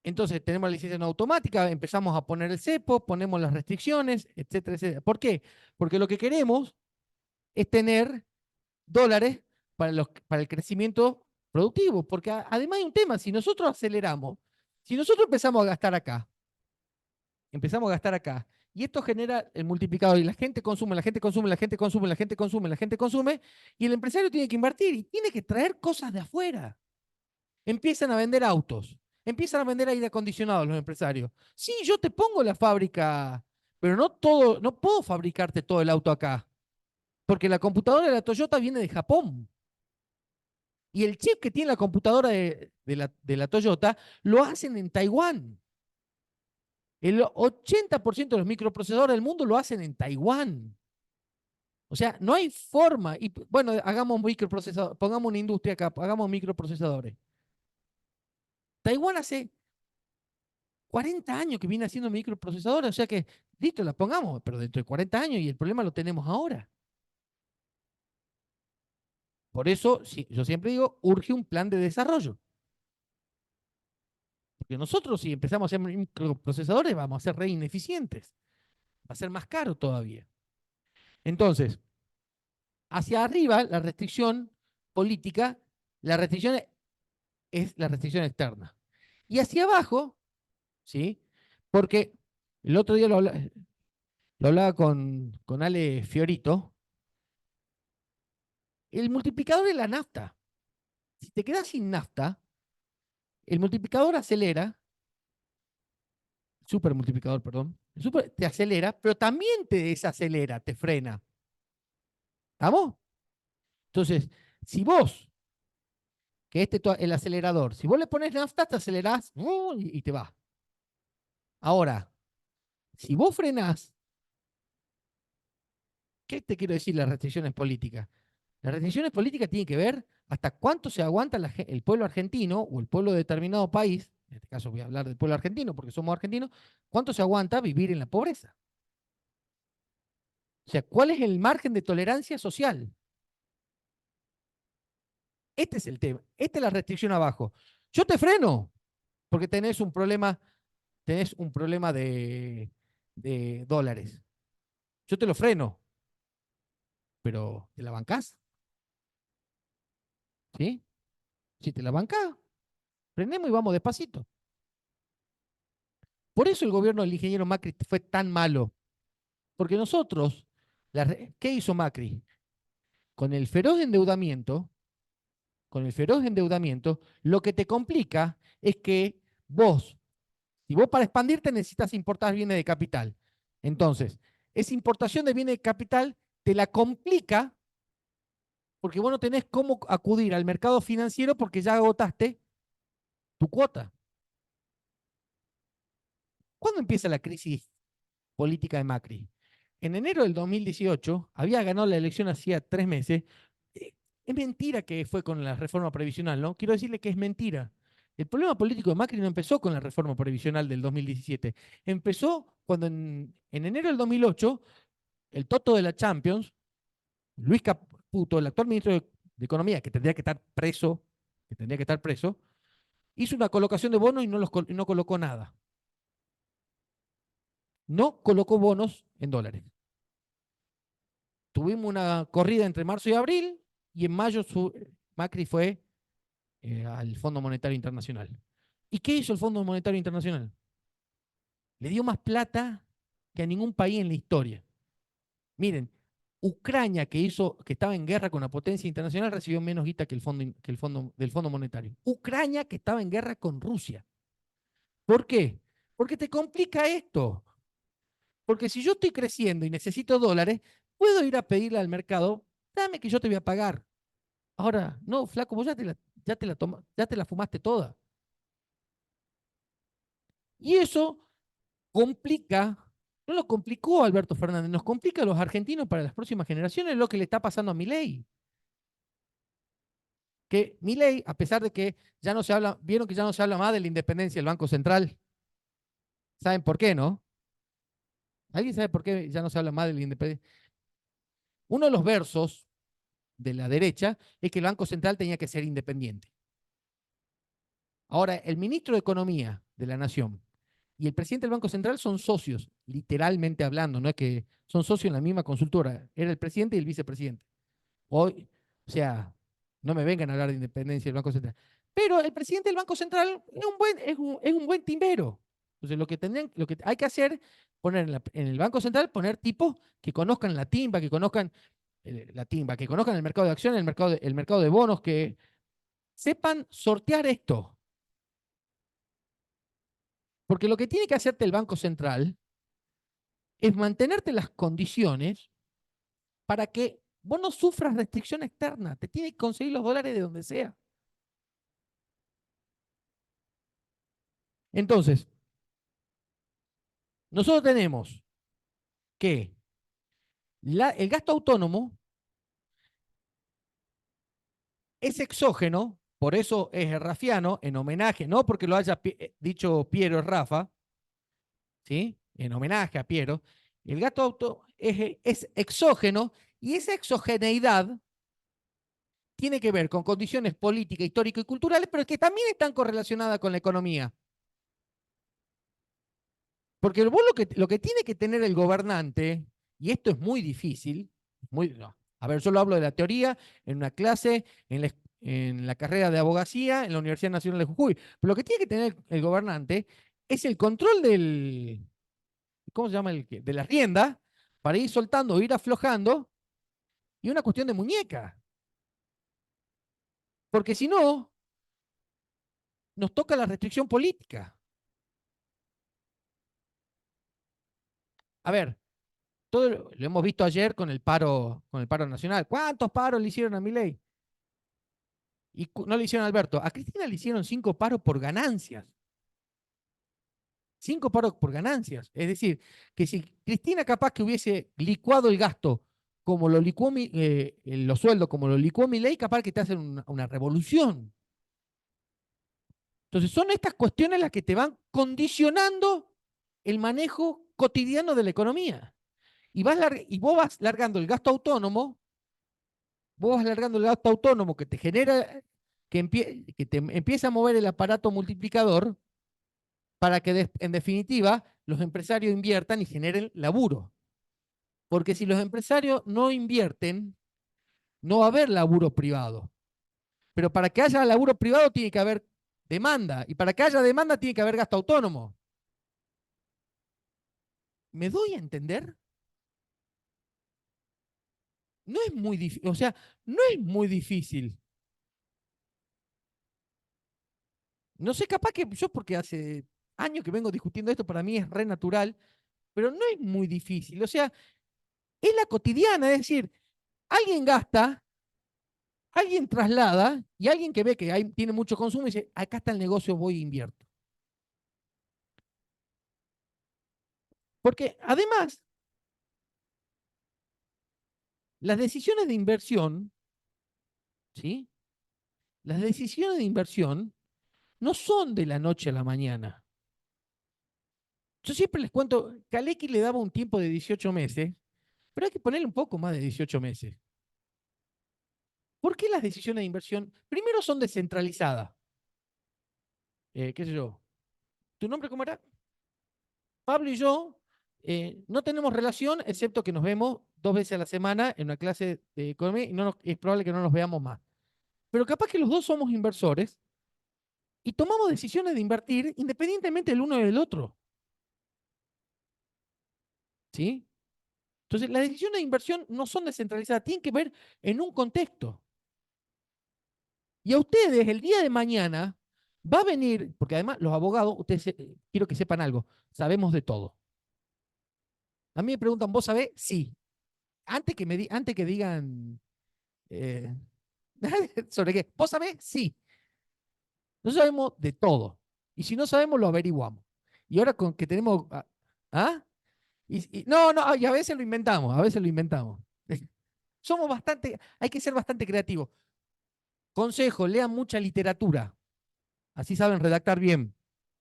entonces tenemos la licencia no automática, empezamos a poner el cepo, ponemos las restricciones, etcétera, etcétera. ¿Por qué? Porque lo que queremos es tener dólares para el crecimiento productivo, porque además hay un tema, si nosotros aceleramos, si nosotros empezamos a gastar acá, y esto genera el multiplicador, y la gente consume, la gente consume, la gente consume, la gente consume, la gente consume, y el empresario tiene que invertir y tiene que traer cosas de afuera. Empiezan a vender autos, empiezan a vender aire acondicionado los empresarios. Sí, yo te pongo la fábrica, pero no todo, no puedo fabricarte todo el auto acá, porque la computadora de la Toyota viene de Japón. Y el chip que tiene la computadora de la Toyota lo hacen en Taiwán. El 80% de los microprocesadores del mundo lo hacen en Taiwán. O sea, no hay forma. Y bueno, hagamos microprocesadores, pongamos una industria acá, hagamos microprocesadores. Taiwán hace 40 años que viene haciendo microprocesadores, o sea que, listo, la pongamos, pero dentro de 40 años y el problema lo tenemos ahora. Por eso, sí, yo siempre digo, urge un plan de desarrollo. Porque nosotros, si empezamos a hacer microprocesadores, vamos a ser re ineficientes. Va a ser más caro todavía. Entonces, hacia arriba, la restricción política, la restricción es la restricción externa. Y hacia abajo, ¿sí? Porque el otro día lo hablaba con Ale Fiorito, el multiplicador es la nafta. Si te quedas sin nafta, el multiplicador acelera, super multiplicador, perdón, te acelera, pero también te desacelera, te frena. ¿Estamos? Entonces, si vos, que el acelerador, si vos le pones nafta, te acelerás y te va. Ahora, si vos frenás, ¿qué te quiero decir las restricciones políticas? Las restricciones políticas tienen que ver hasta cuánto se aguanta el pueblo argentino o el pueblo de determinado país, en este caso voy a hablar del pueblo argentino porque somos argentinos, cuánto se aguanta vivir en la pobreza. O sea, ¿cuál es el margen de tolerancia social? Este es el tema, esta es la restricción abajo. Yo te freno porque tenés un problema de dólares. Yo te lo freno, pero ¿te la bancás? ¿Sí? Si te la bancás, frenemos y vamos despacito. Por eso el gobierno del ingeniero Macri fue tan malo. Porque nosotros, ¿qué hizo Macri? Con el feroz endeudamiento, con el feroz endeudamiento, lo que te complica es que si vos para expandirte necesitas importar bienes de capital. Entonces, esa importación de bienes de capital te la complica porque vos no tenés cómo acudir al mercado financiero porque ya agotaste tu cuota. ¿Cuándo empieza la crisis política de Macri? En enero del 2018, había ganado la elección hacía 3 meses. Eh, Es mentira que fue con la reforma previsional, ¿no? Quiero decirle que es mentira. El problema político de Macri no empezó con la reforma previsional del 2017. Empezó cuando en enero del 2008, el toto de la Champions, Luis Caputo, el actual ministro de Economía, que tendría que estar preso, hizo una colocación de bonos y no colocó nada. No colocó bonos en dólares. Tuvimos una corrida entre marzo y abril y en mayo Macri fue al Fondo Monetario Internacional. ¿Y qué hizo el Fondo Monetario Internacional? Le dio más plata que a ningún país en la historia. Miren, Ucrania, que estaba en guerra con la potencia internacional, recibió menos guita que del Fondo Monetario. Ucrania, que estaba en guerra con Rusia. ¿Por qué? Porque te complica esto. Porque si yo estoy creciendo y necesito dólares, puedo ir a pedirle al mercado, dame que yo te voy a pagar. Ahora, no, flaco, vos ya te la fumaste toda. Y eso complica, no lo complicó Alberto Fernández, nos complica a los argentinos para las próximas generaciones lo que le está pasando a Milei. Que Milei, a pesar de que ya no se habla, vieron que ya no se habla más de la independencia del Banco Central. ¿Saben por qué, no? ¿Alguien sabe por qué ya no se habla más de la independencia? Uno de los versos de la derecha es que el Banco Central tenía que ser independiente. Ahora, el ministro de Economía de la Nación y el presidente del Banco Central son socios, literalmente hablando, no es que son socios en la misma consultora, era el presidente y el vicepresidente. Hoy, o sea, No me vengan a hablar de independencia del Banco Central. Pero el presidente del Banco Central es un buen timbero. Entonces, lo que hay que hacer, poner en el Banco Central, poner tipos que conozcan la timba, que conozcan que conozcan el mercado de acciones, el mercado de bonos, que sepan sortear esto. Porque lo que tiene que hacerte el Banco Central es mantenerte las condiciones para que vos no sufras restricción externa. Te tiene que conseguir los dólares de donde sea. Entonces, nosotros tenemos que el gasto autónomo es exógeno, por eso es rafiano, en homenaje, no porque lo haya dicho Piero Rafa, ¿sí? En homenaje a Piero. El gasto es exógeno y esa exogeneidad tiene que ver con condiciones políticas, históricas y culturales, pero que también están correlacionadas con la economía. Porque vos lo que tiene que tener el gobernante, y esto es muy difícil, no. A ver, yo lo hablo de la teoría en una clase, en la carrera de abogacía, en la Universidad Nacional de Jujuy, pero lo que tiene que tener el gobernante es el control ¿cómo se llama? De la rienda, para ir soltando o ir aflojando, y una cuestión de muñeca. Porque si no, nos toca la restricción política. A ver, todo lo hemos visto ayer con el paro nacional. ¿Cuántos paros le hicieron a Milei? Y no le hicieron a Alberto. A Cristina le hicieron 5 paros por ganancias. 5 paros por ganancias. Es decir, que si Cristina capaz que hubiese licuado el gasto como lo licuó los sueldos, como lo licuó Milei, capaz que te hacen una revolución. Entonces, son estas cuestiones las que te van condicionando el manejo cotidiano de la economía. Y vos vas largando el gasto autónomo, que te genera, que te empieza a mover el aparato multiplicador para que en definitiva los empresarios inviertan y generen laburo. Porque si los empresarios no invierten, no va a haber laburo privado. Pero para que haya laburo privado tiene que haber demanda. Y para que haya demanda tiene que haber gasto autónomo. ¿Me doy a entender? No es muy difícil. O sea, no es muy difícil. No sé, capaz que yo, porque hace años que vengo discutiendo esto, para mí es re natural, pero no es muy difícil. O sea, es la cotidiana, es decir, alguien gasta, alguien traslada y alguien que ve que tiene mucho consumo y dice, acá está el negocio, voy e invierto. Porque además, las decisiones de inversión, ¿sí? Las decisiones de inversión no son de la noche a la mañana. Yo siempre les cuento, Kalecki le daba un tiempo de 18 meses, pero hay que ponerle un poco más de 18 meses. ¿Por qué las decisiones de inversión, primero, son descentralizadas? ¿Qué sé yo? ¿Tu nombre cómo era? Pablo y yo no tenemos relación, excepto que nos vemos 2 veces a la semana en una clase de economía y es probable que no nos veamos más. Pero capaz que los dos somos inversores y tomamos decisiones de invertir independientemente el uno del otro. ¿Sí? Entonces, las decisiones de inversión no son descentralizadas, tienen que ver en un contexto. Y a ustedes, el día de mañana, va a venir, porque además los abogados, quiero que sepan algo, sabemos de todo. A mí me preguntan, ¿vos sabés? Sí. Antes que digan eh, sobre qué, ¿vos sabés? Sí. Nosotros sabemos de todo. Y si no sabemos, lo averiguamos. Y ahora con que tenemos. ¿Ah? No, no, y a veces lo inventamos, a veces lo inventamos. Hay que ser bastante creativos. Consejo, lean mucha literatura. Así saben redactar bien.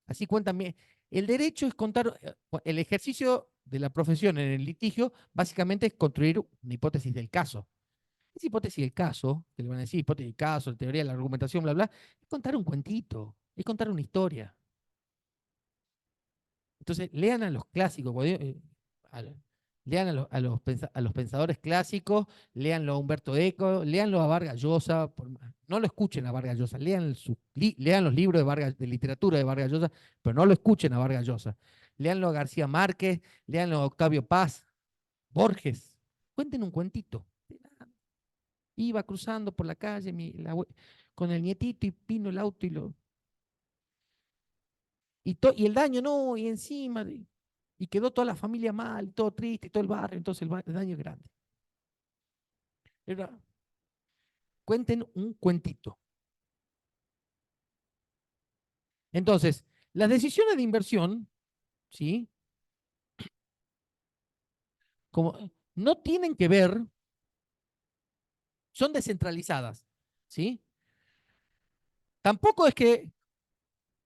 Así cuentan bien. El derecho es contar, el ejercicio de la profesión en el litigio, básicamente es construir una hipótesis del caso. Esa hipótesis del caso, que le van a decir hipótesis del caso, la teoría de la argumentación, bla, bla, es contar un cuentito, es contar una historia. Entonces, lean a los clásicos. Lean a los pensadores clásicos, leanlo a Humberto Eco, leanlo a Vargas Llosa, no lo escuchen a Vargas Llosa, lean los libros de literatura de Vargas Llosa, pero no lo escuchen a Vargas Llosa. Leanlo a García Márquez, leanlo a Octavio Paz, Borges, cuenten un cuentito. Iba cruzando por la calle con el nietito y vino el auto y el daño no, y encima, y quedó toda la familia mal, todo triste, y todo el barrio, entonces el daño es grande. Era, cuenten un cuentito. Entonces, las decisiones de inversión, ¿sí? Como no tienen que ver, son descentralizadas, ¿sí? Tampoco es que,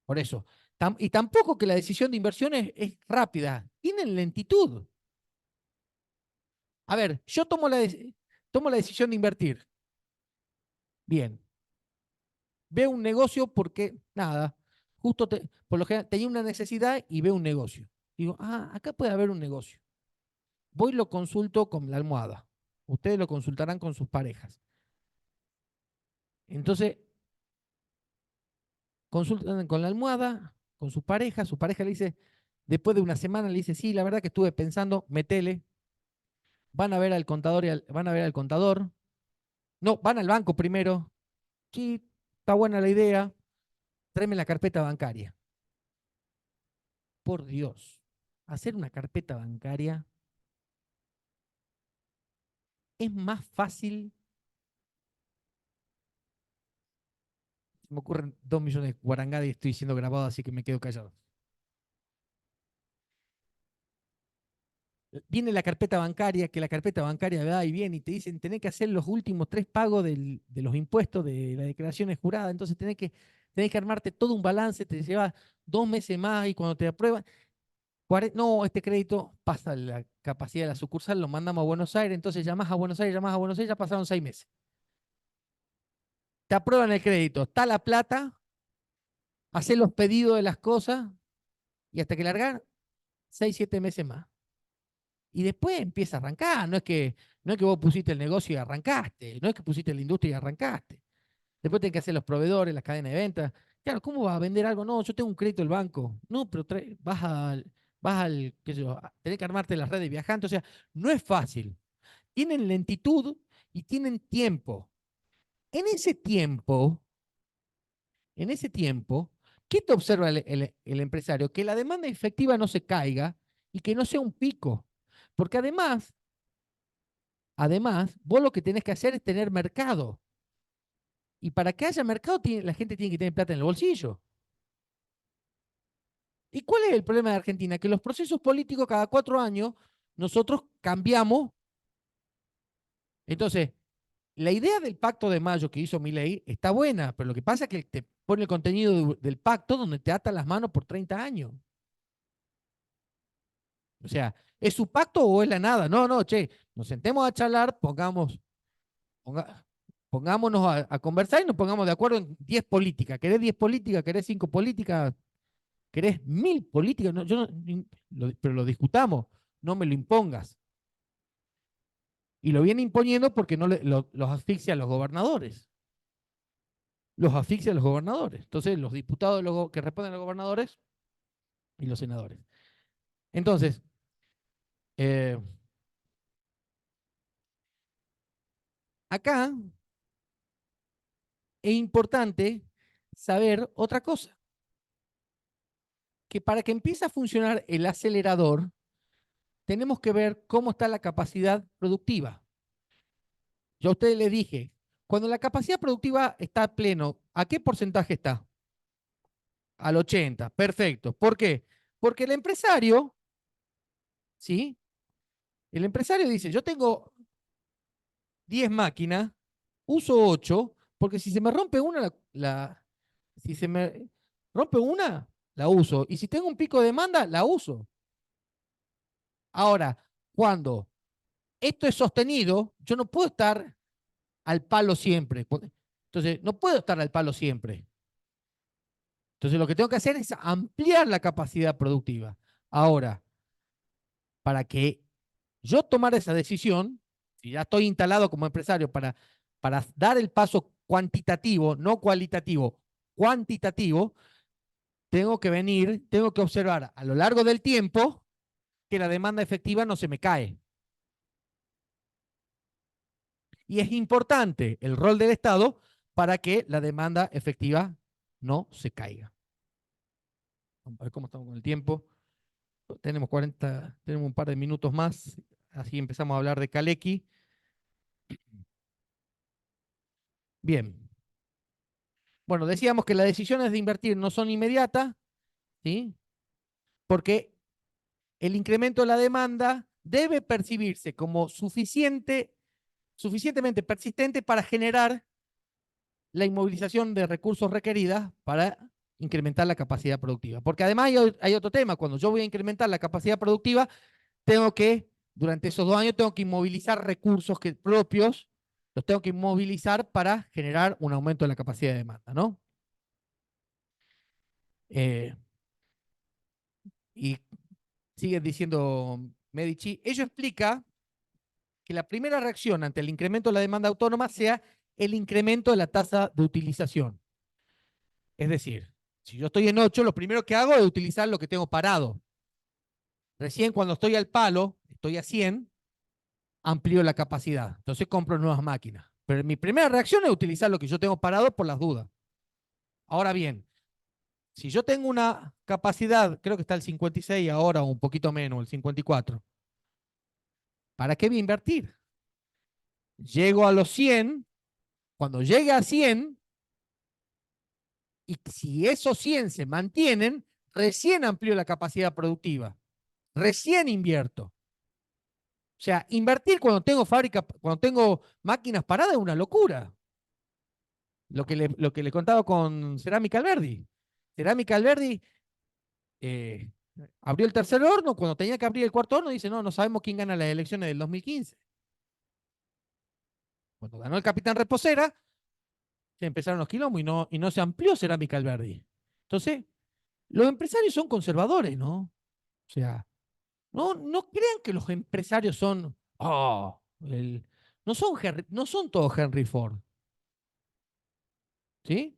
por eso, y tampoco que la decisión de inversión es rápida, tienen lentitud. A ver, yo tomo la decisión de invertir. Bien, veo un negocio porque, nada, por lo general tenía una necesidad y veo un negocio. Digo, acá puede haber un negocio. Voy y lo consulto con la almohada. Ustedes lo consultarán con sus parejas. Entonces, consultan con la almohada, con su pareja le dice, después de una semana le dice, sí, la verdad que estuve pensando, metele, van a ver al contador van a ver al contador. No, van al banco primero. Sí, está buena la idea, tráeme la carpeta bancaria. Por Dios, hacer una carpeta bancaria es más fácil. Se me ocurren 2 millones de guarangadas y estoy siendo grabado, así que me quedo callado. Viene la carpeta bancaria, que la carpeta bancaria va y viene y te dicen, tenés que hacer los últimos 3 pagos de los impuestos de la declaración jurada, entonces tenés que armarte todo un balance, te lleva 2 meses más y cuando te aprueban, no, este crédito pasa la capacidad de la sucursal, lo mandamos a Buenos Aires, entonces llamás a Buenos Aires, ya pasaron 6 meses. Te aprueban el crédito, está la plata, hacer los pedidos de las cosas y hasta que largar 6, 7 meses más. Y después empieza a arrancar. No es que vos pusiste el negocio y arrancaste. No es que pusiste la industria y arrancaste. Después tenés que hacer los proveedores, las cadenas de venta. Claro, ¿cómo vas a vender algo? No, yo tengo un crédito del banco. No, pero vas al, qué sé yo, tenés que armarte las redes de viajantes. O sea, no es fácil. Tienen lentitud y tienen tiempo. En ese tiempo, en ese tiempo, ¿qué te observa el empresario? Que la demanda efectiva no se caiga y que no sea un pico. Porque además, vos lo que tenés que hacer es tener mercado. Y para que haya mercado, la gente tiene que tener plata en el bolsillo. ¿Y cuál es el problema de Argentina? Que los procesos políticos cada 4 años nosotros cambiamos. Entonces, la idea del pacto de mayo que hizo Milei está buena, pero lo que pasa es que te pone el contenido del pacto donde te ata las manos por 30 años. O sea, ¿es su pacto o es la nada? No, no, che, nos sentemos a charlar, ponga- pongámonos a conversar y nos pongamos de acuerdo en 10 políticas. ¿Querés 10 políticas? ¿Querés 5 políticas? ¿Querés 1000 políticas? No, yo no, pero lo discutamos, no me lo impongas. Y lo viene imponiendo porque no los asfixia a los gobernadores. Los asfixia a los gobernadores. Entonces, los diputados que responden a los gobernadores y los senadores. Entonces, eh, acá es importante saber otra cosa, que para que empiece a funcionar el acelerador, tenemos que ver cómo está la capacidad productiva. Yo a ustedes les dije, cuando la capacidad productiva está a pleno, ¿a qué porcentaje está? Al 80, perfecto. ¿Por qué? Porque el empresario, ¿sí? El empresario dice, yo tengo 10 máquinas, uso 8, porque si se me rompe una, si se me rompe una, la uso. Y si tengo un pico de demanda, la uso. Ahora, cuando esto es sostenido, yo no puedo estar al palo siempre. Entonces, no puedo estar al palo siempre. Entonces, lo que tengo que hacer es ampliar la capacidad productiva. Ahora, ¿para qué? yo tomar esa decisión, si ya estoy instalado como empresario para dar el paso cuantitativo, no cualitativo, cuantitativo, tengo que observar a lo largo del tiempo que la demanda efectiva no se me cae. Y es importante el rol del Estado para que la demanda efectiva no se caiga. Vamos a ver cómo estamos con el tiempo. Tenemos un par de minutos más, así empezamos a hablar de Kalecki. Bien. Bueno, decíamos que las decisiones de invertir no son inmediatas, ¿sí? Porque el incremento de la demanda debe percibirse como suficientemente persistente para generar la inmovilización de recursos requerida para incrementar la capacidad productiva. Porque además hay otro tema, cuando yo voy a incrementar la capacidad productiva, tengo que, durante esos 2 años, tengo que inmovilizar recursos propios, los tengo que inmovilizar para generar un aumento de la capacidad de demanda, ¿no? Y sigue diciendo Medici, ello explica que la primera reacción ante el incremento de la demanda autónoma sea el incremento de la tasa de utilización. Es decir, si yo estoy en 8, lo primero que hago es utilizar lo que tengo parado. Recién cuando estoy al palo, estoy a 100, amplío la capacidad. Entonces compro nuevas máquinas. Pero mi primera reacción es utilizar lo que yo tengo parado por las dudas. Ahora bien, si yo tengo una capacidad, creo que está el 56 ahora o un poquito menos, el 54, ¿para qué voy a invertir? Llego a los 100, cuando llegue a 100, y si esos 100 se mantienen, recién amplío la capacidad productiva, recién invierto. O sea, invertir cuando tengo máquinas paradas es una locura. Lo que le contaba con Cerámica Alberdi. Cerámica Alberdi eh, abrió el tercer horno, cuando tenía que abrir el cuarto horno, dice, no, no sabemos quién gana las elecciones del 2015. Cuando ganó el capitán Reposera, se empezaron los quilombos y no se amplió Cerámica Alberdi. Entonces, los empresarios son conservadores, ¿no? O sea, no crean que los empresarios son, no son todos Henry Ford, ¿sí?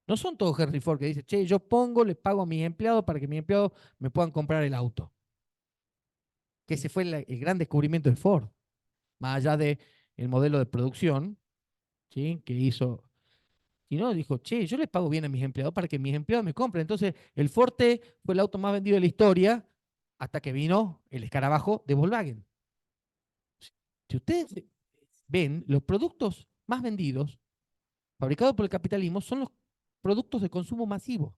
No son todos Henry Ford que dicen, che, yo pongo, le pago a mis empleados para que mis empleados me puedan comprar el auto. Que ese fue el gran descubrimiento de Ford, más allá de el modelo de producción, ¿sí? Que hizo, y no, dijo, che, yo les pago bien a mis empleados para que mis empleados me compren. Entonces, el Forte fue el auto más vendido de la historia hasta que vino el escarabajo de Volkswagen. Si ustedes ven, los productos más vendidos, fabricados por el capitalismo, son los productos de consumo masivo.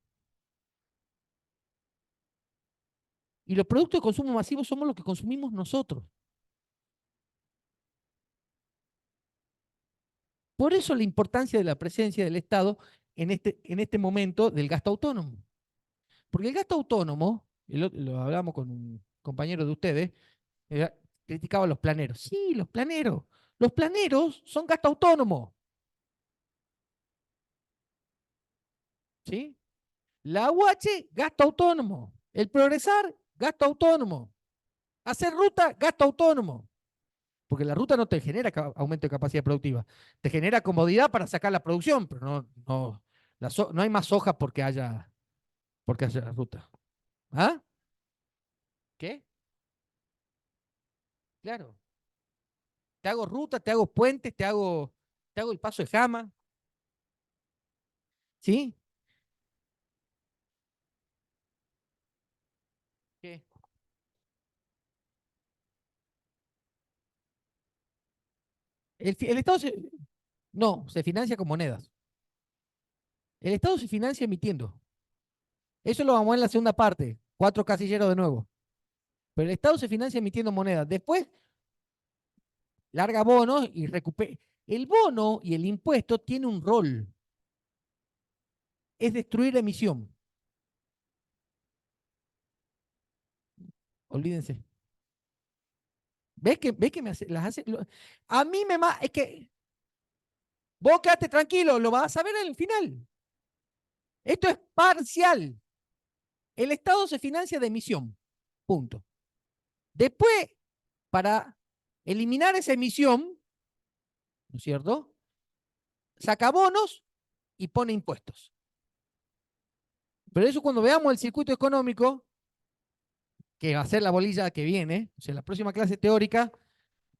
Y los productos de consumo masivo somos los que consumimos nosotros. Por eso la importancia de la presencia del Estado en este momento del gasto autónomo. Porque el gasto autónomo, lo hablamos con un compañero de ustedes, criticaba a los planeros. Sí, los planeros. Los planeros son gasto autónomo. ¿Sí? La UH, gasto autónomo. El progresar, gasto autónomo. Hacer ruta, gasto autónomo. Porque la ruta no te genera aumento de capacidad productiva. Te genera comodidad para sacar la producción, pero no hay más soja porque haya ruta. ¿Ah? ¿Qué? Claro. Te hago ruta, te hago puentes, te hago el paso de Jama. ¿Sí? ¿Qué? El Estado no, se financia con monedas. El Estado se financia emitiendo. Eso lo vamos a ver en la segunda parte. 4 casilleros de nuevo. Pero el Estado se financia emitiendo monedas. Después larga bonos y recupera. El bono y el impuesto tienen un rol. Es destruir la emisión. Olvídense. ¿Ves que me hace, las hace? A mí es que vos quedate tranquilo, lo vas a ver en el final. Esto es parcial. El Estado se financia de emisión. Punto. Después para eliminar esa emisión, ¿no es cierto? Saca bonos y pone impuestos. Pero eso cuando veamos el circuito económico, que va a ser la bolilla que viene, o sea, la próxima clase teórica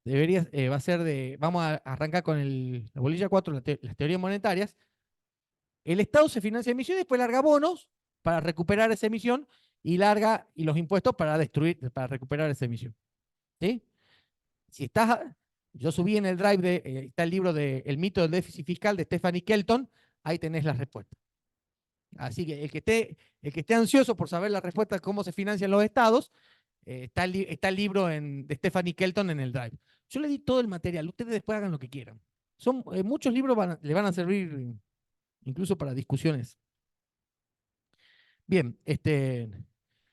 va a ser vamos a arrancar con la bolilla 4, las teorías monetarias. El Estado se financia emisión y después larga bonos para recuperar esa emisión y los impuestos para para recuperar esa emisión. ¿Sí? Si estás, yo subí en el drive, está el libro de El mito del déficit fiscal de Stephanie Kelton, ahí tenés la respuesta. Así que el que esté ansioso por saber la respuesta de cómo se financian los estados, está el libro de Stephanie Kelton en el drive. Yo le di todo el material, ustedes después hagan lo que quieran. Muchos libros le van a servir incluso para discusiones. Bien,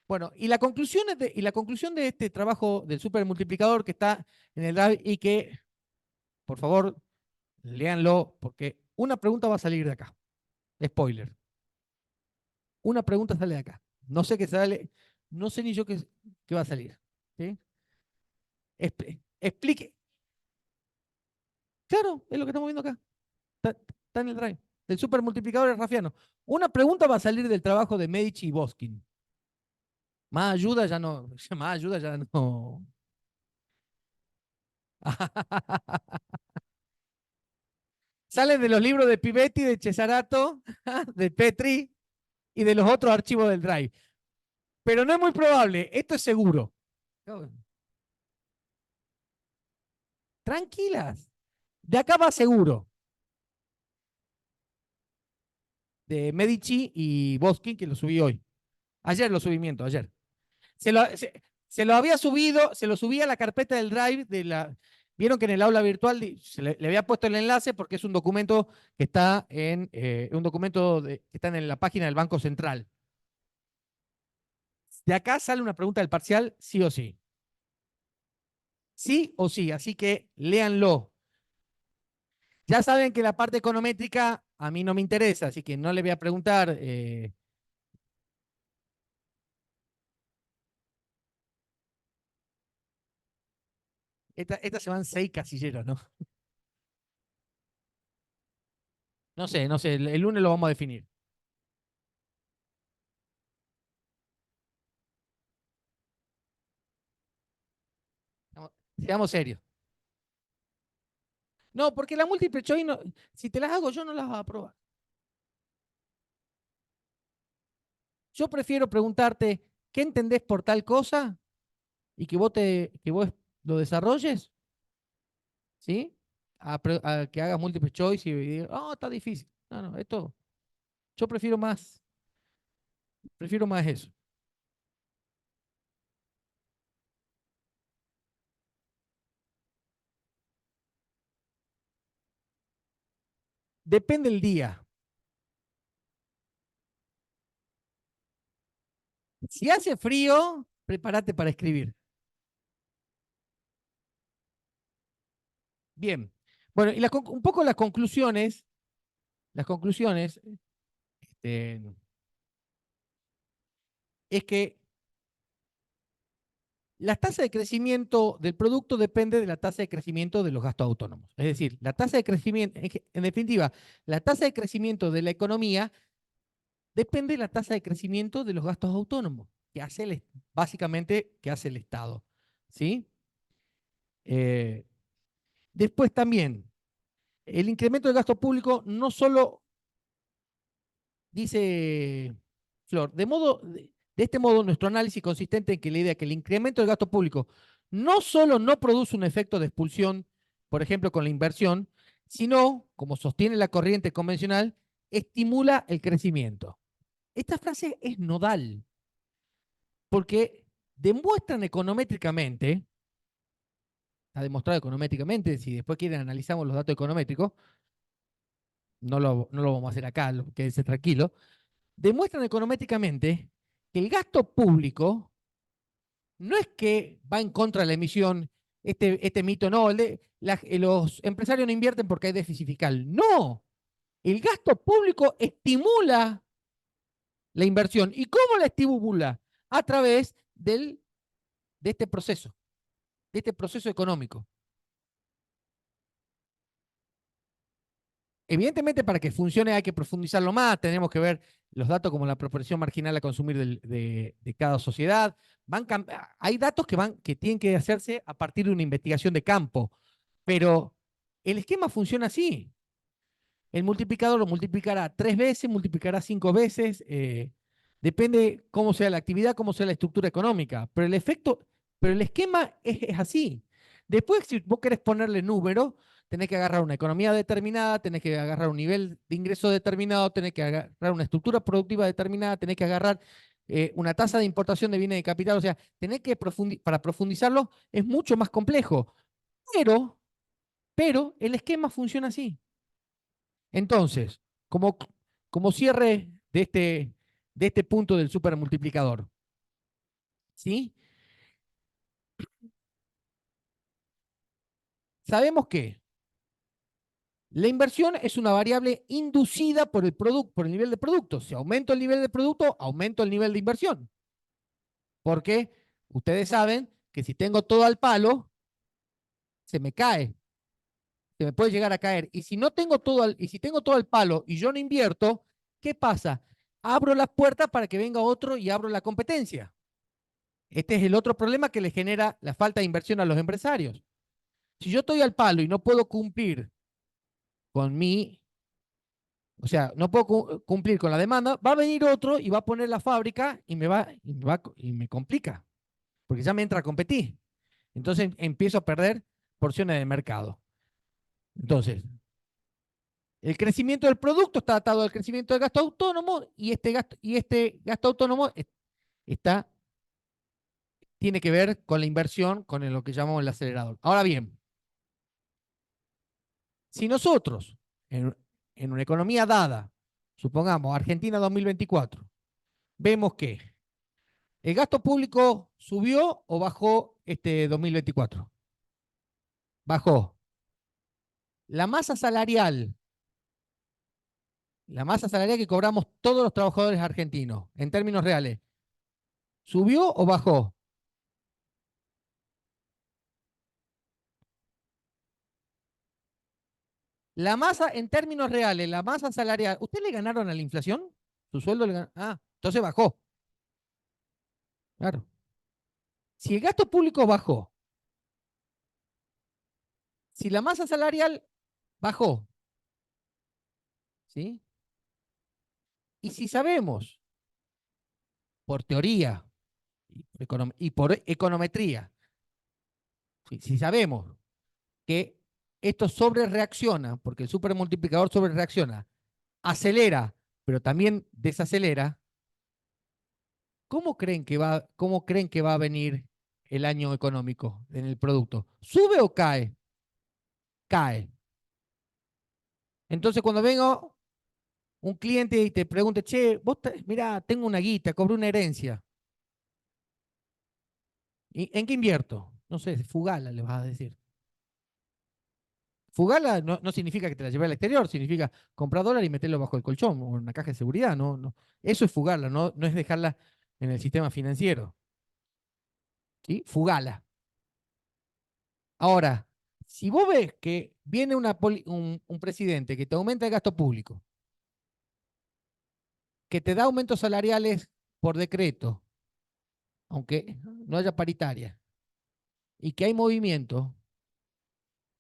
bueno, y la conclusión de este trabajo del supermultiplicador que está en el drive y que, por favor, léanlo, porque una pregunta va a salir de acá. Spoiler. Una pregunta sale de acá. No sé qué sale, no sé ni yo qué va a salir. ¿Sí? Explique. Claro, es lo que estamos viendo acá. Está en el drive. Del supermultiplicador rafiano. Una pregunta va a salir del trabajo de Medici y Boskin. Más ayuda ya no. Más ayuda ya no. Salen de los libros de Pivetti, de Cesarato, de Petri y de los otros archivos del drive. Pero no es muy probable, esto es seguro. Tranquilas. De acá va seguro. De Medici y Boskin, que lo subí hoy. Ayer lo subí, miento, ayer. Se lo había subido, se lo subí a la carpeta del Drive Vieron que en el aula virtual le había puesto el enlace porque es un documento que está que está en la página del Banco Central. De acá sale una pregunta del parcial, sí o sí. Sí o sí, así que léanlo. Ya saben que la parte econométrica a mí no me interesa, así que no le voy a preguntar. Esta se van 6 casilleros, ¿no? No sé, el lunes lo vamos a definir. Seamos serios. No, porque la múltiple choice, si te las hago yo, no las vas a probar. Yo prefiero preguntarte, ¿qué entendés por tal cosa? Y que vos lo desarrolles, ¿sí? A que hagas múltiple choice y digas, oh, está difícil. No, no, yo prefiero más eso. Depende del día. Si hace frío, prepárate para escribir. Bien. Bueno, y un poco las conclusiones, es que la tasa de crecimiento del producto depende de la tasa de crecimiento de los gastos autónomos. Es decir, la tasa de crecimiento, en definitiva, la tasa de crecimiento de la economía depende de la tasa de crecimiento de los gastos autónomos, básicamente, que hace el Estado. ¿Sí? Eh, Después también, el incremento del gasto público no solo, dice Flor, de este modo, nuestro análisis consistente en que la idea que el incremento del gasto público no solo no produce un efecto de expulsión, por ejemplo, con la inversión, sino, como sostiene la corriente convencional, estimula el crecimiento. Esta frase es nodal, porque demuestran econométricamente, está demostrado econométricamente, si después quieren analizamos los datos econométricos, no lo vamos a hacer acá, quédense tranquilo, demuestran econométricamente que el gasto público no es que va en contra de la emisión, este mito, no, los empresarios no invierten porque hay déficit fiscal. No, el gasto público estimula la inversión. ¿Y cómo la estimula? A través de este proceso. de este proceso económico. Evidentemente, para que funcione hay que profundizarlo más, tenemos que ver los datos como la proporción marginal a consumir de cada sociedad. Hay datos que tienen que hacerse a partir de una investigación de campo, pero el esquema funciona así. El multiplicador lo multiplicará 3 veces, multiplicará 5 veces, depende cómo sea la actividad, cómo sea la estructura económica, pero el efecto, pero el esquema es así. Después, si vos querés ponerle número, tenés que agarrar una economía determinada, tenés que agarrar un nivel de ingreso determinado, tenés que agarrar una estructura productiva determinada, tenés que agarrar una tasa de importación de bienes de capital, o sea, tenés que para profundizarlo es mucho más complejo, pero, pero el esquema funciona así. Entonces, como, como cierre de este punto del supermultiplicador, ¿sí? Sabemos que la inversión es una variable inducida por el producto, por el nivel de producto. Si aumento el nivel de producto, aumento el nivel de inversión. Porque ustedes saben que si tengo todo al palo, se me cae, se me puede llegar a caer. Y si no tengo todo y si tengo todo al palo y yo no invierto, ¿qué pasa? Abro las puertas para que venga otro y abro la competencia. Este es el otro problema que le genera la falta de inversión a los empresarios. Si yo estoy al palo y no puedo cumplir con mi, o sea, no puedo cumplir con la demanda, va a venir otro y va a poner la fábrica y me complica, porque ya me entra a competir. Entonces empiezo a perder porciones de mercado. Entonces, el crecimiento del producto está atado al crecimiento del gasto autónomo y este gasto autónomo está, tiene que ver con la inversión, con lo que llamamos el acelerador. Ahora bien, si nosotros, en, en una economía dada, supongamos Argentina 2024, vemos que el gasto público subió o bajó este 2024. Bajó. La masa salarial, la masa salarial que cobramos todos los trabajadores argentinos, en términos reales, ¿subió o bajó? La masa, en términos reales, la masa salarial, ¿usted le ganaron a la inflación? ¿Su sueldo le ganó? Ah, entonces bajó. Claro. Si el gasto público bajó, si la masa salarial bajó, ¿sí? Y si sabemos, por teoría y por econometría, si sabemos que esto sobre reacciona, porque el supermultiplicador sobre reacciona, acelera, pero también desacelera, cómo creen que va a venir el año económico en el producto? ¿Sube o cae? Cae. Entonces, cuando venga un cliente y te pregunte, che, mira, tengo una guita, cobré una herencia. ¿Y en qué invierto? No sé, fugala, le vas a decir. Fugala no significa que te la lleves al exterior, significa comprar dólar y meterlo bajo el colchón o en una caja de seguridad. No. Eso es fugarla, no es dejarla en el sistema financiero. ¿Sí? Fugala. Ahora, si vos ves que viene un presidente que te aumenta el gasto público, que te da aumentos salariales por decreto, aunque no haya paritaria, y que hay movimiento,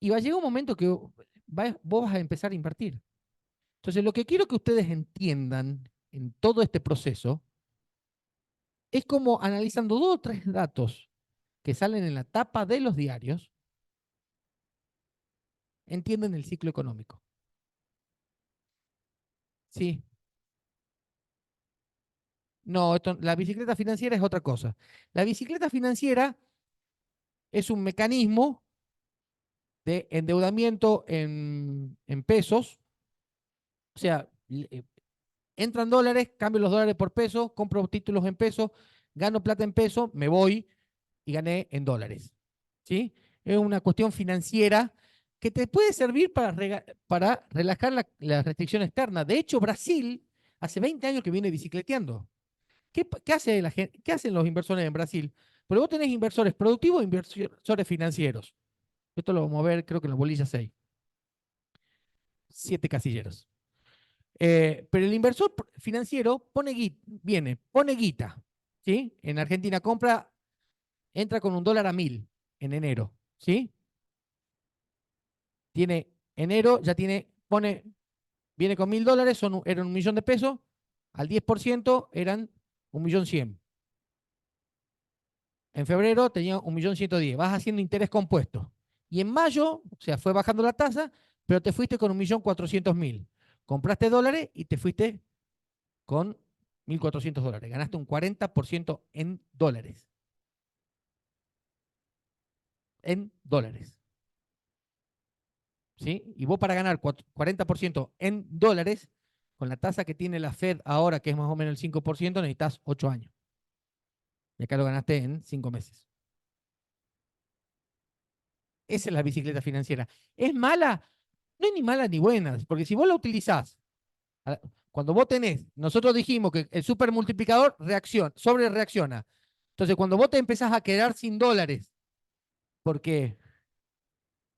y va a llegar un momento que vos vas a empezar a invertir. Entonces, lo que quiero que ustedes entiendan en todo este proceso es como analizando 2 o 3 datos que salen en la tapa de los diarios, entienden el ciclo económico. Sí, no, la bicicleta financiera es otra cosa. La bicicleta financiera es un mecanismo de endeudamiento en pesos, o sea, entran dólares, cambio los dólares por pesos, compro títulos en pesos, gano plata en pesos, me voy y gané en dólares. ¿Sí? Es una cuestión financiera que te puede servir para relajar la restricción externa. De hecho, Brasil hace 20 años que viene bicicleteando. ¿Qué hace qué hacen los inversores en Brasil? Pero vos tenés inversores productivos e inversores financieros. Esto lo vamos a ver, creo que en la bolilla 6. 7 casilleros. Pero el inversor financiero pone guita, ¿sí? En Argentina entra con $1 a 1000 en enero, ¿sí? Enero ya viene con $1000, eran 1.000.000 de pesos, al 10% eran 1.100.000. En febrero tenía 1.110.000, vas haciendo interés compuesto. Y en mayo, o sea, fue bajando la tasa, pero te fuiste con 1.400.000. Compraste dólares y te fuiste con $1.400. Ganaste un 40% en dólares. En dólares. ¿Sí? Y vos para ganar 40% en dólares, con la tasa que tiene la Fed ahora, que es más o menos el 5%, necesitas 8 años. Y acá lo ganaste en 5 meses. Esa es la bicicleta financiera. ¿Es mala? No es ni mala ni buena, porque si vos la utilizás, cuando vos nosotros dijimos que el supermultiplicador sobre reacciona. Entonces, cuando vos te empezás a quedar sin dólares, porque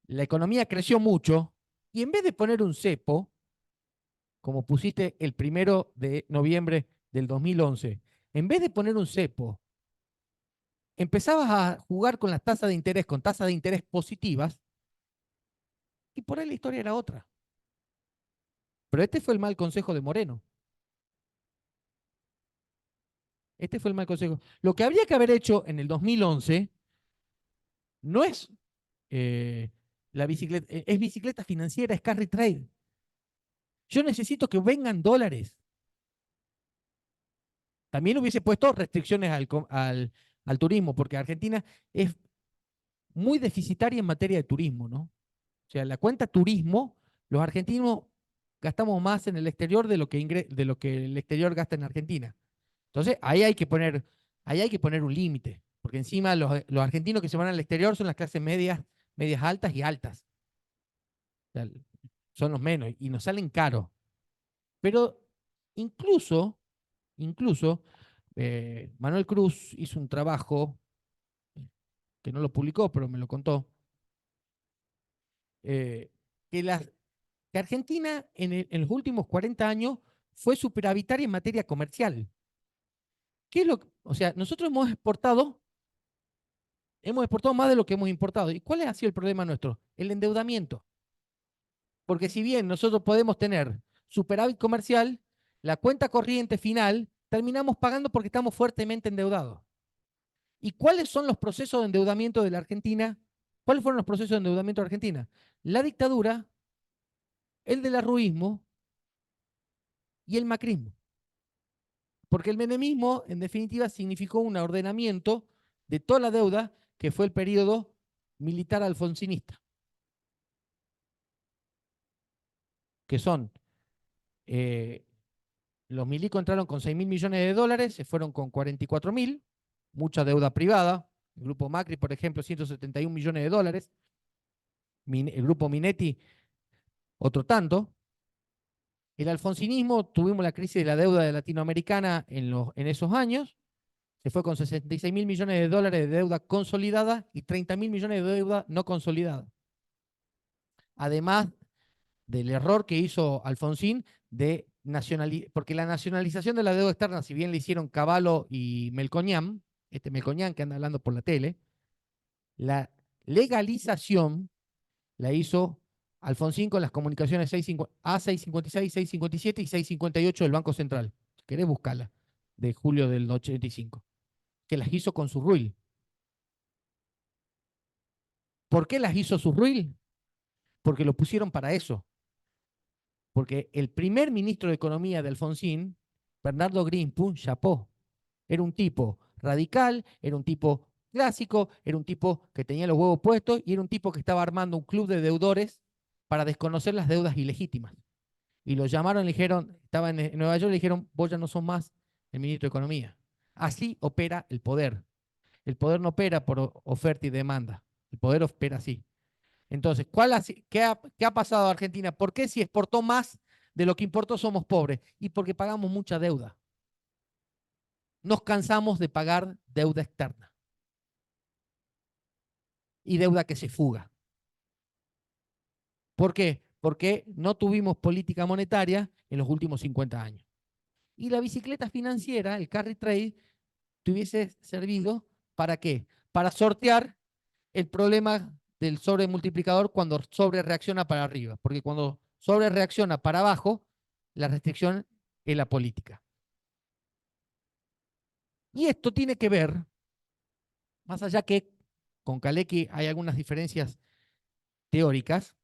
la economía creció mucho, y en vez de poner un cepo, como pusiste el 1 de noviembre del 2011, en vez de poner un cepo, empezabas a jugar con las tasas de interés, con tasas de interés positivas, y por ahí la historia era otra. Pero este fue el mal consejo de Moreno. Este fue el mal consejo. Lo que habría que haber hecho en el 2011 no es la bicicleta, es bicicleta financiera, es carry trade. Yo necesito que vengan dólares. También hubiese puesto restricciones al turismo, porque Argentina es muy deficitaria en materia de turismo, ¿no? O sea, la cuenta turismo, los argentinos gastamos más en el exterior de lo que el exterior gasta en Argentina. Entonces, ahí hay que poner un límite, porque encima los argentinos que se van al exterior son las clases medias altas y altas. O sea, son los menos y nos salen caros. Pero incluso, incluso, Manuel Cruz hizo un trabajo que no lo publicó, pero me lo contó, eh, que, que Argentina en los últimos 40 años fue superavitaria en materia comercial. ¿Qué es o sea, nosotros hemos exportado más de lo que hemos importado. ¿Y cuál ha sido el problema nuestro? El endeudamiento. Porque si bien nosotros podemos tener superávit comercial, la cuenta corriente final terminamos pagando porque estamos fuertemente endeudados. ¿Y cuáles son los procesos de endeudamiento de la Argentina? ¿Cuáles fueron los procesos de endeudamiento de Argentina? La dictadura, el del arruismo y el macrismo. Porque el menemismo, en definitiva, significó un ordenamiento de toda la deuda que fue el periodo militar alfonsinista, que son, los milicos entraron con 6.000 millones de dólares, se fueron con 44.000, mucha deuda privada, el grupo Macri, por ejemplo, 171 millones de dólares, el grupo Minetti, otro tanto. El alfonsinismo, tuvimos la crisis de la deuda de latinoamericana en esos años, se fue con 66.000 millones de dólares de deuda consolidada y 30.000 millones de deuda no consolidada. Además del error que hizo Alfonsín porque la nacionalización de la deuda externa, si bien le hicieron Cavallo y Melconian, este Melconian que anda hablando por la tele, la legalización la hizo Alfonsín con las comunicaciones A656, 657 y 658 del Banco Central. Si querés buscarla, de julio del 85, que las hizo con su RUIL. ¿Por qué las hizo su RUIL? Porque lo pusieron para eso. Porque el primer ministro de Economía de Alfonsín, Bernardo Greenspun, chapó. Era un tipo radical, era un tipo clásico, era un tipo que tenía los huevos puestos y era un tipo que estaba armando un club de deudores para desconocer las deudas ilegítimas. Y lo llamaron, le dijeron, estaba en Nueva York, le dijeron, vos ya no sos más el ministro de Economía. Así opera el poder. El poder no opera por oferta y demanda. El poder opera así. Entonces, ¿qué ha pasado a Argentina? ¿Por qué si exportó más de lo que importó somos pobres? Y porque pagamos mucha deuda. Nos cansamos de pagar deuda externa. y deuda que se fuga. ¿Por qué? Porque no tuvimos política monetaria en los últimos 50 años. Y la bicicleta financiera, el carry trade, te hubiese servido ¿para qué? Para sortear el problema del sobremultiplicador cuando sobre reacciona para arriba. Porque cuando sobre reacciona para abajo, la restricción es la política. Y esto tiene que ver, más allá que con Kalecki hay algunas diferencias teóricas,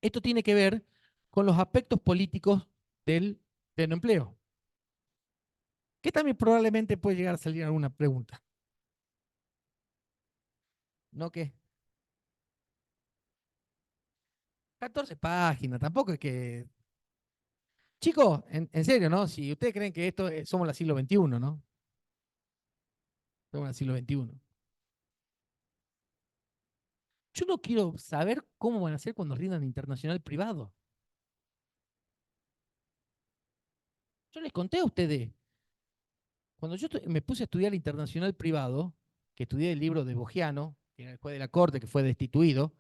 esto tiene que ver con los aspectos políticos del pleno empleo, que también probablemente puede llegar a salir alguna pregunta. ¿No que 14 páginas, tampoco es que... Chicos, en serio, ¿no? Si ustedes creen que esto somos el siglo XXI, ¿no? Somos el siglo XXI. Yo no quiero saber cómo van a hacer cuando rindan internacional privado. Yo les conté a ustedes, cuando yo me puse a estudiar internacional privado, que estudié el libro de Bogiano, que era el juez de la corte, que fue destituido,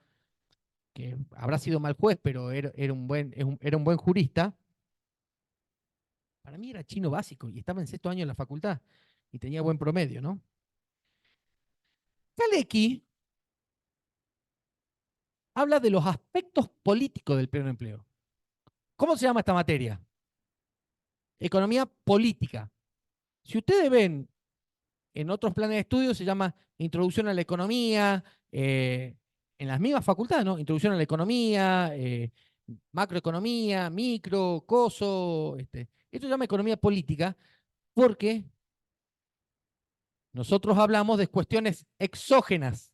que habrá sido mal juez, pero era un buen jurista, para mí era chino básico y estaba en sexto año en la facultad y tenía buen promedio, ¿no? Kalecki habla de los aspectos políticos del pleno empleo. ¿Cómo se llama esta materia? Economía política. Si ustedes ven en otros planes de estudio, se llama Introducción a la Economía, en las mismas facultades, ¿no? Introducción a la Economía, macroeconomía, micro, coso. Esto se llama economía política porque nosotros hablamos de cuestiones exógenas,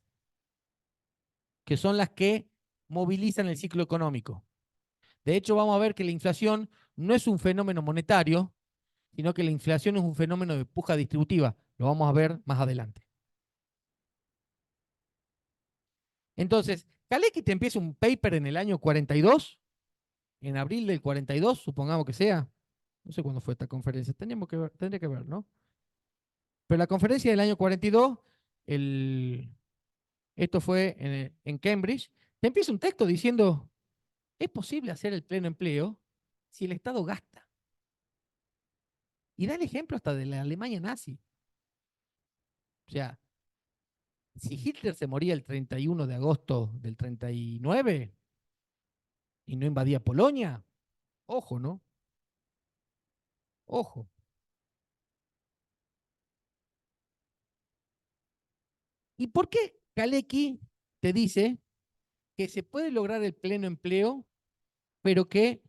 que son las que movilizan el ciclo económico. De hecho, vamos a ver que la inflación no es un fenómeno monetario, sino que la inflación es un fenómeno de puja distributiva. Lo vamos a ver más adelante. Entonces, Kalecki te empieza un paper en el año 42, en abril del 42, supongamos que sea. No sé cuándo fue esta conferencia, tendría que ver, ¿no? Pero la conferencia del año 42, esto fue en Cambridge, te empieza un texto diciendo, es posible hacer el pleno empleo si el Estado gasta. Y da el ejemplo hasta de la Alemania nazi. O sea, si Hitler se moría el 31 de agosto del 39 y no invadía Polonia, ojo, ¿no? Ojo. ¿Y por qué Kalecki te dice que se puede lograr el pleno empleo, pero que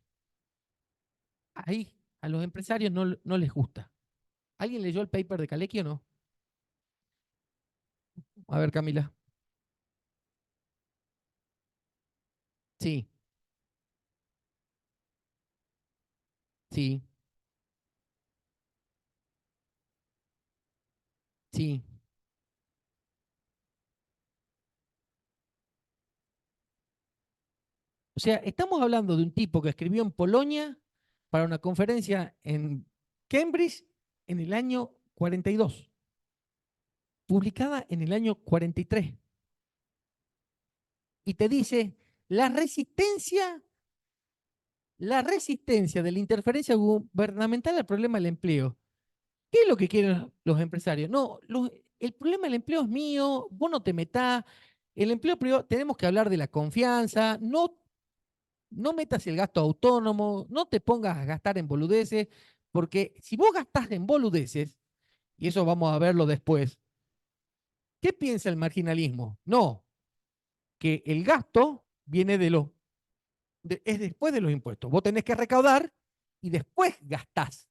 ahí a los empresarios no les gusta? ¿Alguien leyó el paper de Kalecki o no? A ver, Camila. Sí, sí, sí. O sea, estamos hablando de un tipo que escribió en Polonia para una conferencia en Cambridge en el año 42, publicada en el año 43. Y te dice, la resistencia, la resistencia de la interferencia gubernamental al problema del empleo. ¿Qué es lo que quieren los empresarios? No, el problema del empleo es mío, vos no te metás. El empleo privado, tenemos que hablar de la confianza, no metas el gasto autónomo, no te pongas a gastar en boludeces, porque si vos gastás en boludeces, y eso vamos a verlo después, ¿qué piensa el marginalismo? No, que el gasto viene es después de los impuestos. Vos tenés que recaudar y después gastás.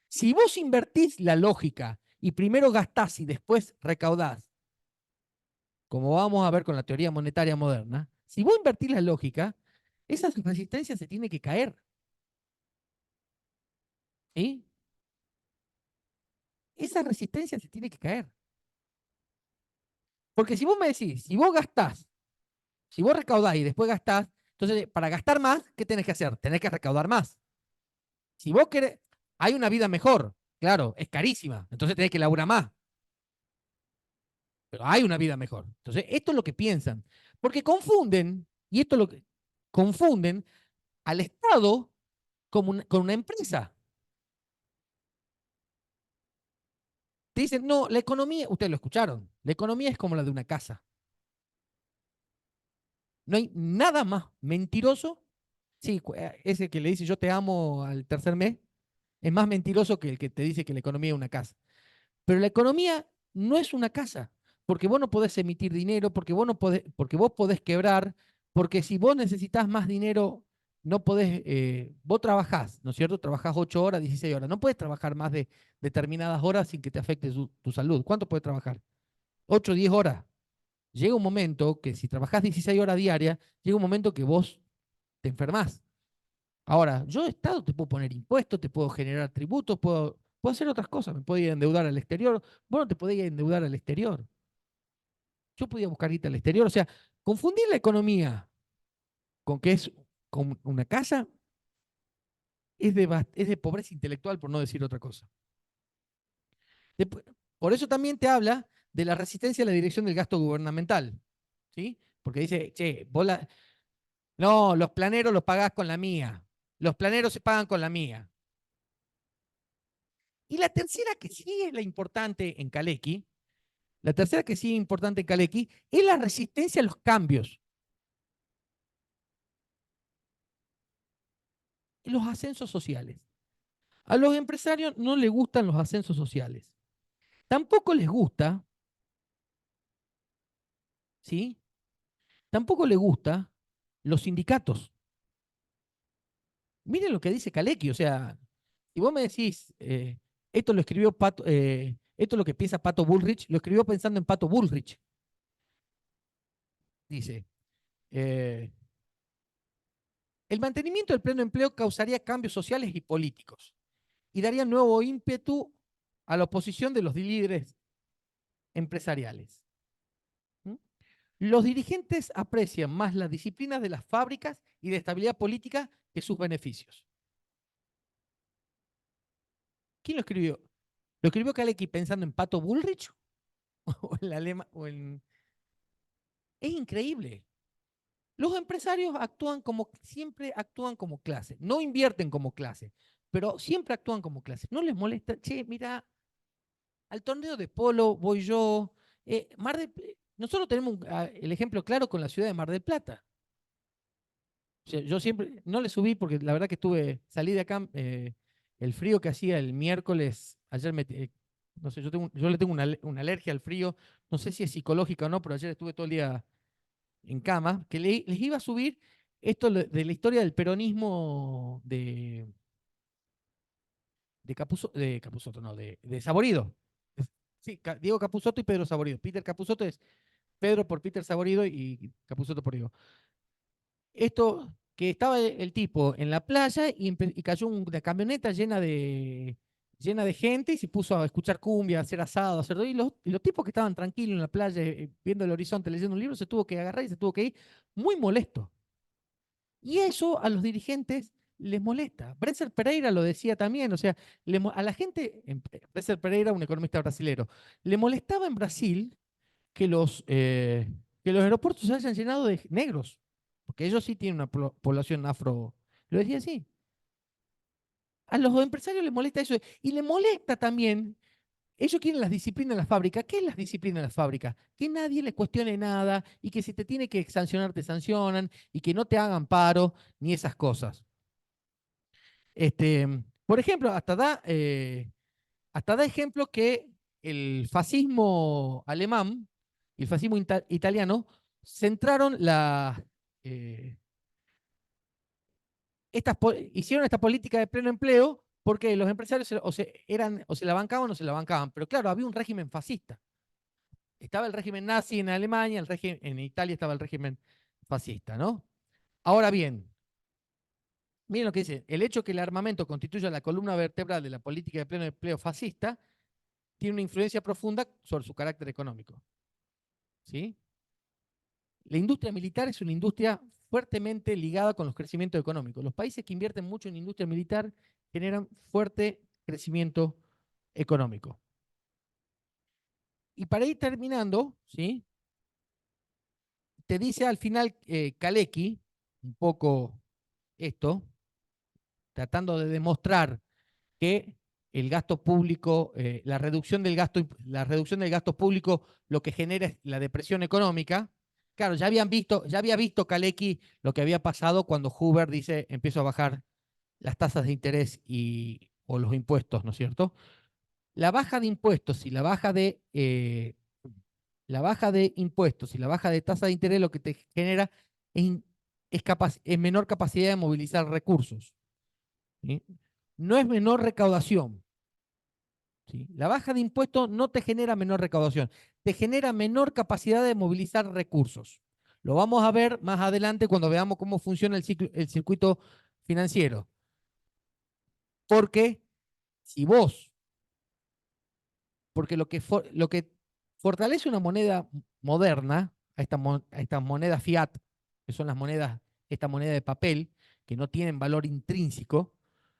Si vos invertís la lógica y primero gastás y después recaudás, como vamos a ver con la teoría monetaria moderna, si vos invertís la lógica, esa resistencia se tiene que caer. ¿Sí? Esa resistencia se tiene que caer. Porque si vos me decís, si vos gastás, si vos recaudás y después gastás, entonces para gastar más, ¿qué tenés que hacer? Tenés que recaudar más. Si vos querés, hay una vida mejor, claro, es carísima, entonces tenés que laburar más. pero hay una vida mejor. Entonces, esto es lo que piensan. Porque confunden, y esto es lo que confunden al Estado con una empresa. Te dicen, no, la economía, ustedes lo escucharon, la economía es como la de una casa. No hay nada más mentiroso. Sí, ese que le dice yo te amo al tercer mes es más mentiroso que el que te dice que la economía es una casa. Pero la economía no es una casa, porque vos no podés emitir dinero, porque vos, no podés, porque vos podés quebrar, porque si vos necesitas más dinero, no podés, vos trabajás, ¿no es cierto? Trabajás 8 horas, 16 horas, no puedes trabajar más de determinadas horas sin que te afecte tu salud. ¿Cuánto puedes trabajar? 8, 10 horas. Llega un momento que si trabajás 16 horas diarias, llega un momento que vos te enfermás. Ahora, yo Estado te puedo poner impuestos, te puedo generar tributos, puedo hacer otras cosas, me puedo ir a endeudar al exterior, vos no te podés endeudar al exterior. Yo podía buscar guita al exterior, o sea, confundir la economía con que es con una casa es de pobreza intelectual, por no decir otra cosa. Después, por eso también te habla de la resistencia a la dirección del gasto gubernamental, ¿sí? Porque dice, che, no, los planeros los pagás con la mía, los planeros se pagan con la mía. Y la tercera que sí es la importante en Kalecki, la tercera que sí es importante en Kalecki, es la resistencia a los cambios, los ascensos sociales. A los empresarios no les gustan los ascensos sociales. Tampoco les gusta, ¿sí? Tampoco les gusta los sindicatos. Miren lo que dice Kalecki, o sea, si vos me decís, esto lo escribió Pato, esto es lo que piensa Pato Bullrich, lo escribió pensando en Pato Bullrich. Dice, eh, el mantenimiento del pleno empleo causaría cambios sociales y políticos y daría nuevo ímpetu a la oposición de los líderes empresariales. ¿Mm? Los dirigentes aprecian más las disciplinas de las fábricas y de estabilidad política que sus beneficios. ¿Quién lo escribió? ¿Lo escribió Kalecki pensando en Pato Bullrich? ¿O en la Lema? Es increíble. Los empresarios siempre actúan como clase. No invierten como clase, pero siempre actúan como clase. No les molesta, che, mira, al torneo de polo voy yo. Nosotros tenemos el ejemplo claro con la ciudad de Mar del Plata. O sea, yo siempre, no le subí porque la verdad que salí de acá, el frío que hacía el miércoles, ayer no sé, yo le tengo una alergia al frío, no sé si es psicológica o no, pero ayer estuve todo el día en cama, que les iba a subir esto de la historia del peronismo de Capusotto, no, de Saborido. Sí, Diego Capusotto y Pedro Saborido. Peter Capusotto es Pedro por Peter Saborido y Capusotto por Diego. Esto que estaba el tipo en la playa y cayó una camioneta llena de gente y se puso a escuchar cumbia, a hacer asado, a hacer todo. Y los tipos que estaban tranquilos en la playa viendo el horizonte, leyendo un libro, se tuvo que agarrar y se tuvo que ir muy molesto. Y eso a los dirigentes les molesta. Bresser Pereira lo decía también, o sea, a la gente, Bresser Pereira, un economista brasilero, le molestaba en Brasil que que los aeropuertos se hayan llenado de negros, porque ellos sí tienen una población afro. Lo decía así. A los empresarios les molesta eso. Y les molesta también, ellos quieren las disciplinas en la fábrica. ¿Qué es las disciplinas en la fábrica? Que nadie les cuestione nada y que si te tiene que sancionar, te sancionan y que no te hagan paro ni esas cosas. Por ejemplo, hasta da ejemplo que el fascismo alemán y el fascismo italiano centraron eh, hicieron esta política de pleno empleo porque los empresarios o se la bancaban o se la bancaban. Pero claro, había un régimen fascista. Estaba el régimen nazi en Alemania, en Italia estaba el régimen fascista, ¿no? Ahora bien, miren lo que dice, el hecho que el armamento constituya la columna vertebral de la política de pleno empleo fascista tiene una influencia profunda sobre su carácter económico. ¿Sí? La industria militar es una industria fuertemente ligada con los crecimientos económicos. Los países que invierten mucho en industria militar generan fuerte crecimiento económico. Y para ir terminando, ¿sí? Te dice al final Kalecki, un poco esto, tratando de demostrar que el gasto público, la reducción del gasto público lo que genera es la depresión económica. Claro, ya había visto Kalecki lo que había pasado cuando Hoover dice empiezo a bajar las tasas de interés o los impuestos, ¿no es cierto? La baja de impuestos y la baja de impuestos y la baja de tasa de interés lo que te genera es, es menor capacidad de movilizar recursos. ¿Sí? No es menor recaudación. ¿Sí? La baja de impuestos no te genera menor recaudación, te genera menor capacidad de movilizar recursos. Lo vamos a ver más adelante cuando veamos cómo funciona el circuito financiero. Porque si vos, porque lo que fortalece una moneda moderna, a estas monedas fiat, que son las monedas, esta moneda de papel, que no tienen valor intrínseco,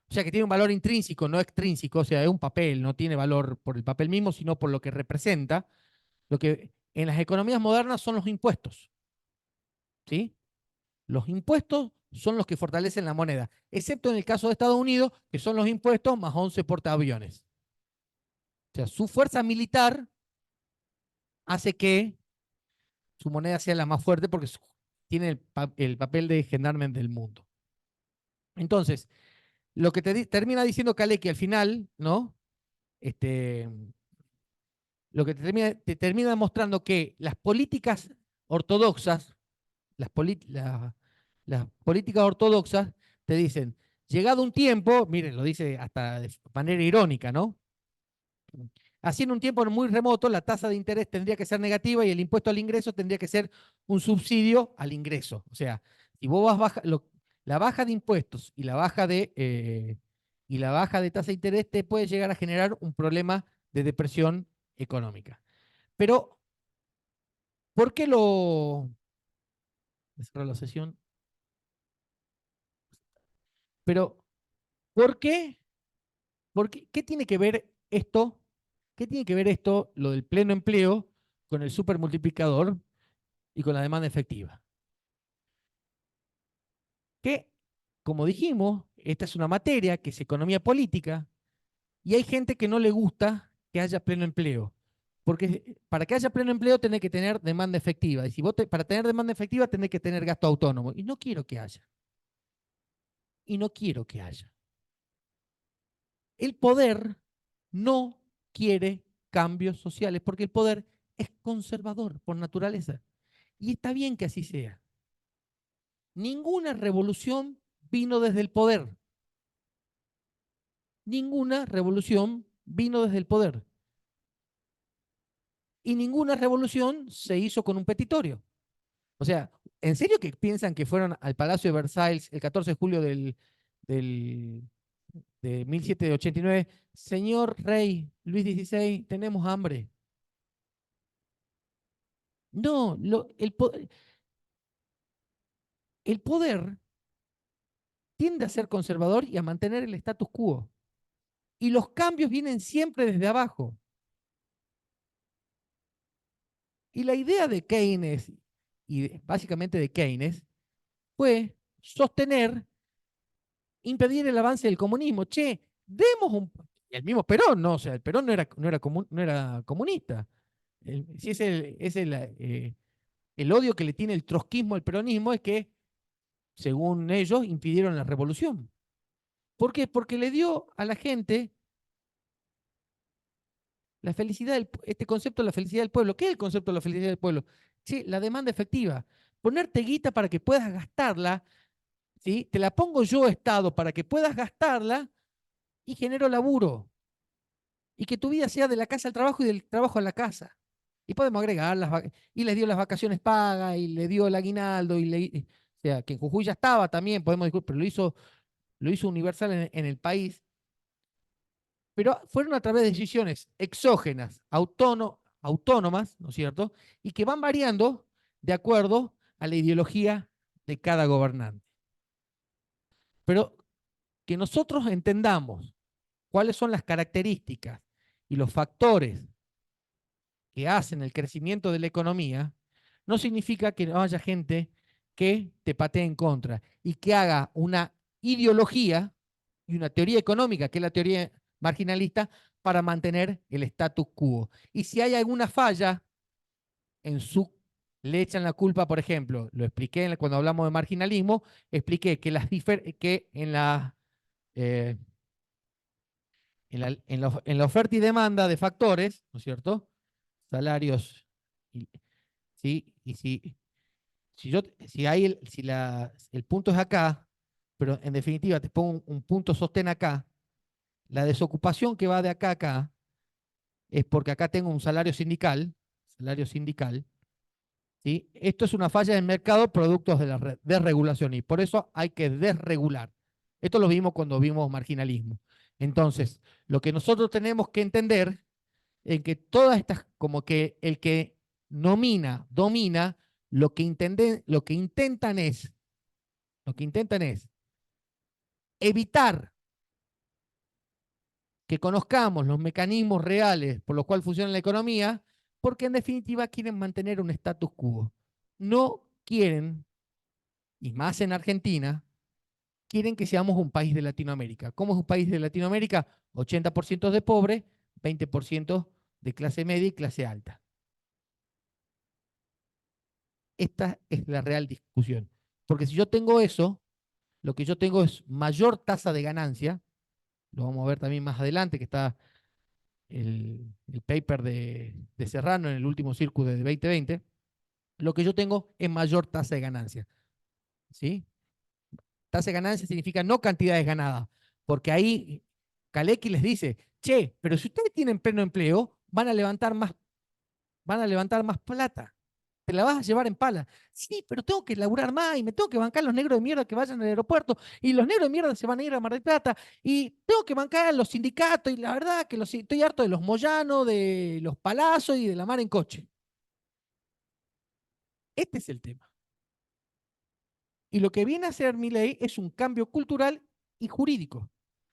o sea, que tiene un valor intrínseco, no extrínseco, o sea, es un papel, no tiene valor por el papel mismo, sino por lo que representa. Lo que en las economías modernas son los impuestos, ¿sí? Los impuestos son los que fortalecen la moneda, excepto en el caso de Estados Unidos, que son los impuestos más 11 portaaviones. O sea, su fuerza militar hace que su moneda sea la más fuerte porque tiene el papel de gendarme del mundo. Entonces, lo que termina diciendo Kalecki al final, ¿no? Este, lo que te termina demostrando que las políticas ortodoxas, las políticas ortodoxas te dicen, llegado un tiempo, miren, lo dice hasta de manera irónica, ¿no? Así en un tiempo muy remoto, la tasa de interés tendría que ser negativa y el impuesto al ingreso tendría que ser un subsidio al ingreso. O sea, si vos vas la baja de impuestos y la baja de tasa de interés te puede llegar a generar un problema de depresión económica. Pero, ¿por qué lo... cerrar la sesión? Pero, ¿por qué? ¿Qué tiene que ver esto? ¿Qué tiene que ver esto, lo del pleno empleo, con el supermultiplicador y con la demanda efectiva? Que, como dijimos, esta es una materia que es economía política y hay gente que no le gusta que haya pleno empleo. Porque para que haya pleno empleo tenés que tener demanda efectiva. Y si para tener demanda efectiva tenés que tener gasto autónomo. Y no quiero que haya. Y no quiero que haya. El poder no quiere cambios sociales porque el poder es conservador por naturaleza. Y está bien que así sea. Ninguna revolución vino desde el poder. Ninguna revolución vino desde el poder. Y ninguna revolución se hizo con un petitorio. O sea, ¿en serio que piensan que fueron al Palacio de Versalles el 14 de julio del, de 1789? Señor rey Luis XVI, tenemos hambre. No, el poder tiende a ser conservador y a mantener el status quo. Y los cambios vienen siempre desde abajo. Y la idea de Keynes, y básicamente de Keynes, fue sostener, impedir el avance del comunismo. Che, demos un... Y el mismo Perón, ¿no? O sea, el Perón no era comunista. Si el odio que le tiene el trotskismo al peronismo es que, según ellos, impidieron la revolución. ¿Por qué? Porque le dio a la gente la felicidad, este concepto de la felicidad del pueblo. ¿Qué es el concepto de la felicidad del pueblo? Sí, la demanda efectiva. Ponerte guita para que puedas gastarla, ¿sí? Te la pongo yo, Estado, para que puedas gastarla y genero laburo. Y que tu vida sea de la casa al trabajo y del trabajo a la casa. Y podemos agregar y les dio las vacaciones pagas y le dio el aguinaldo o sea, que en Jujuy ya estaba también, podemos discutir, pero lo hizo universal en el país. Pero fueron a través de decisiones exógenas, autónomas, ¿no es cierto? Y que van variando de acuerdo a la ideología de cada gobernante. Pero que nosotros entendamos cuáles son las características y los factores que hacen el crecimiento de la economía, no significa que no haya gente que te patee en contra y que haga una ideología y una teoría económica, que es la teoría marginalista, para mantener el status quo. Y si hay alguna falla en su le echan la culpa, por ejemplo, lo expliqué cuando hablamos de marginalismo, expliqué que, que eh, en la oferta y demanda de factores, ¿no es cierto? Salarios, y, ¿sí? Y si hay el punto es acá, pero en definitiva te pongo un punto sostén acá, la desocupación que va de acá a acá es porque acá tengo un salario sindical, ¿sí? Esto es una falla del mercado producto de la desregulación y por eso hay que desregular. Esto lo vimos cuando vimos marginalismo. Entonces, lo que nosotros tenemos que entender es que todas estas, como que el que domina, lo que intentan es evitar que conozcamos los mecanismos reales por los cuales funciona la economía, porque en definitiva quieren mantener un status quo. No quieren, y más en Argentina, quieren que seamos un país de Latinoamérica. ¿Cómo es un país de Latinoamérica? 80% de pobres, 20% de clase media y clase alta. Esta es la real discusión. Porque si yo tengo eso, lo que yo tengo es mayor tasa de ganancia, lo vamos a ver también más adelante, que está el paper de Serrano en el último círculo de 2020, lo que yo tengo es mayor tasa de ganancia. ¿Sí? Tasa de ganancia significa no cantidades ganadas, porque ahí Kalecki les dice, che, pero si ustedes tienen pleno empleo, van a levantar más plata. Te la vas a llevar en pala. Sí, pero tengo que laburar más y me tengo que bancar los negros de mierda que vayan al aeropuerto y los negros de mierda se van a ir a Mar del Plata y tengo que bancar a los sindicatos y la verdad que estoy harto de los Moyanos, de los Palazos y de la mar en coche. Este es el tema. Y lo que viene a hacer mi ley es un cambio cultural y jurídico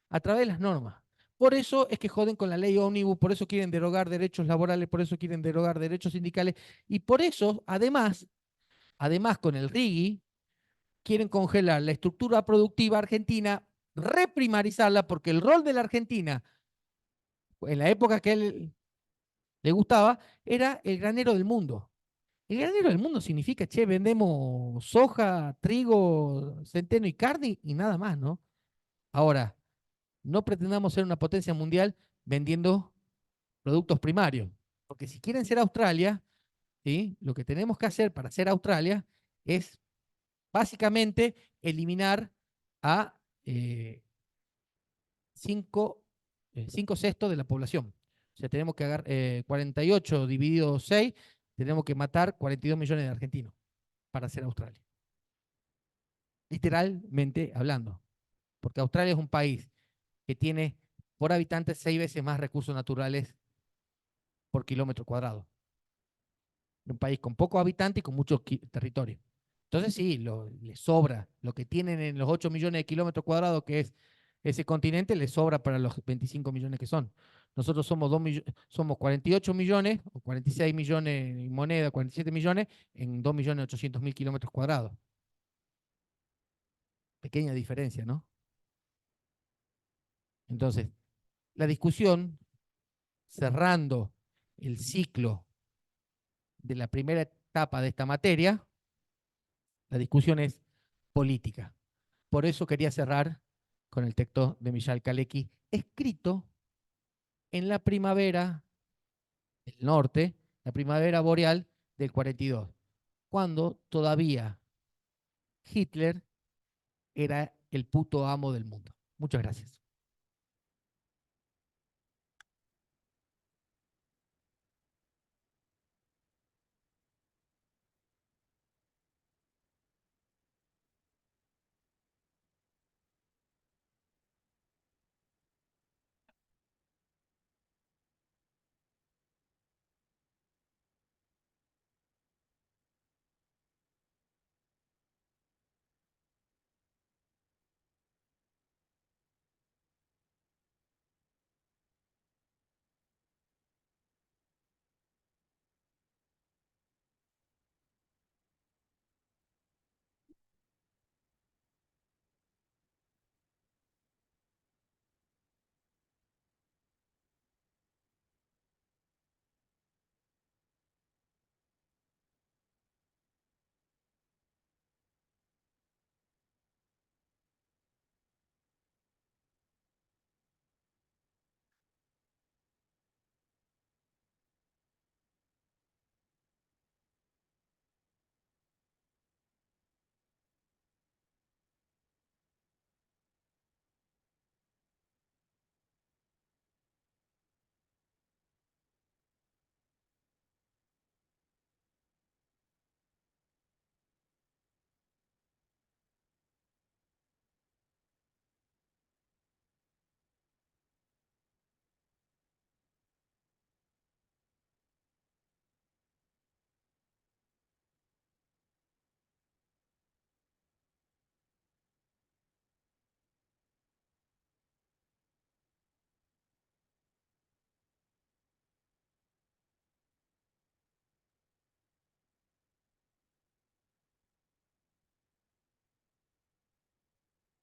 a través de las normas. Por eso es que joden con la ley ómnibus, por eso quieren derogar derechos laborales, por eso quieren derogar derechos sindicales y por eso, además con el RIGI, quieren congelar la estructura productiva argentina, reprimarizarla, porque el rol de la Argentina, en la época que él le gustaba, era el granero del mundo. El granero del mundo significa, che, vendemos soja, trigo, centeno y carne y nada más, ¿no? Ahora, no pretendamos ser una potencia mundial vendiendo productos primarios, porque si quieren ser Australia, ¿sí? Lo que tenemos que hacer para ser Australia es básicamente eliminar a eh, 5 sextos de la población. O sea, tenemos que agarrar 48 dividido 6, tenemos que matar 42 millones de argentinos para ser Australia. Literalmente hablando. Porque Australia es un país que tiene por habitante 6 veces más recursos naturales por kilómetro cuadrado. Un país con pocos habitantes y con mucho territorio. Entonces sí, les sobra. Lo que tienen en los 8 millones de kilómetros cuadrados, que es ese continente, les sobra para los 25 millones que son. Nosotros somos 48 millones, o 46 millones en moneda, 47 millones, en 2.800.000 kilómetros cuadrados. Pequeña diferencia, ¿no? Entonces, la discusión, cerrando el ciclo de la primera etapa de esta materia, la discusión es política. Por eso quería cerrar con el texto de Michal Kalecki, escrito en la primavera del norte, la primavera boreal del 42, cuando todavía Hitler era el puto amo del mundo. Muchas gracias.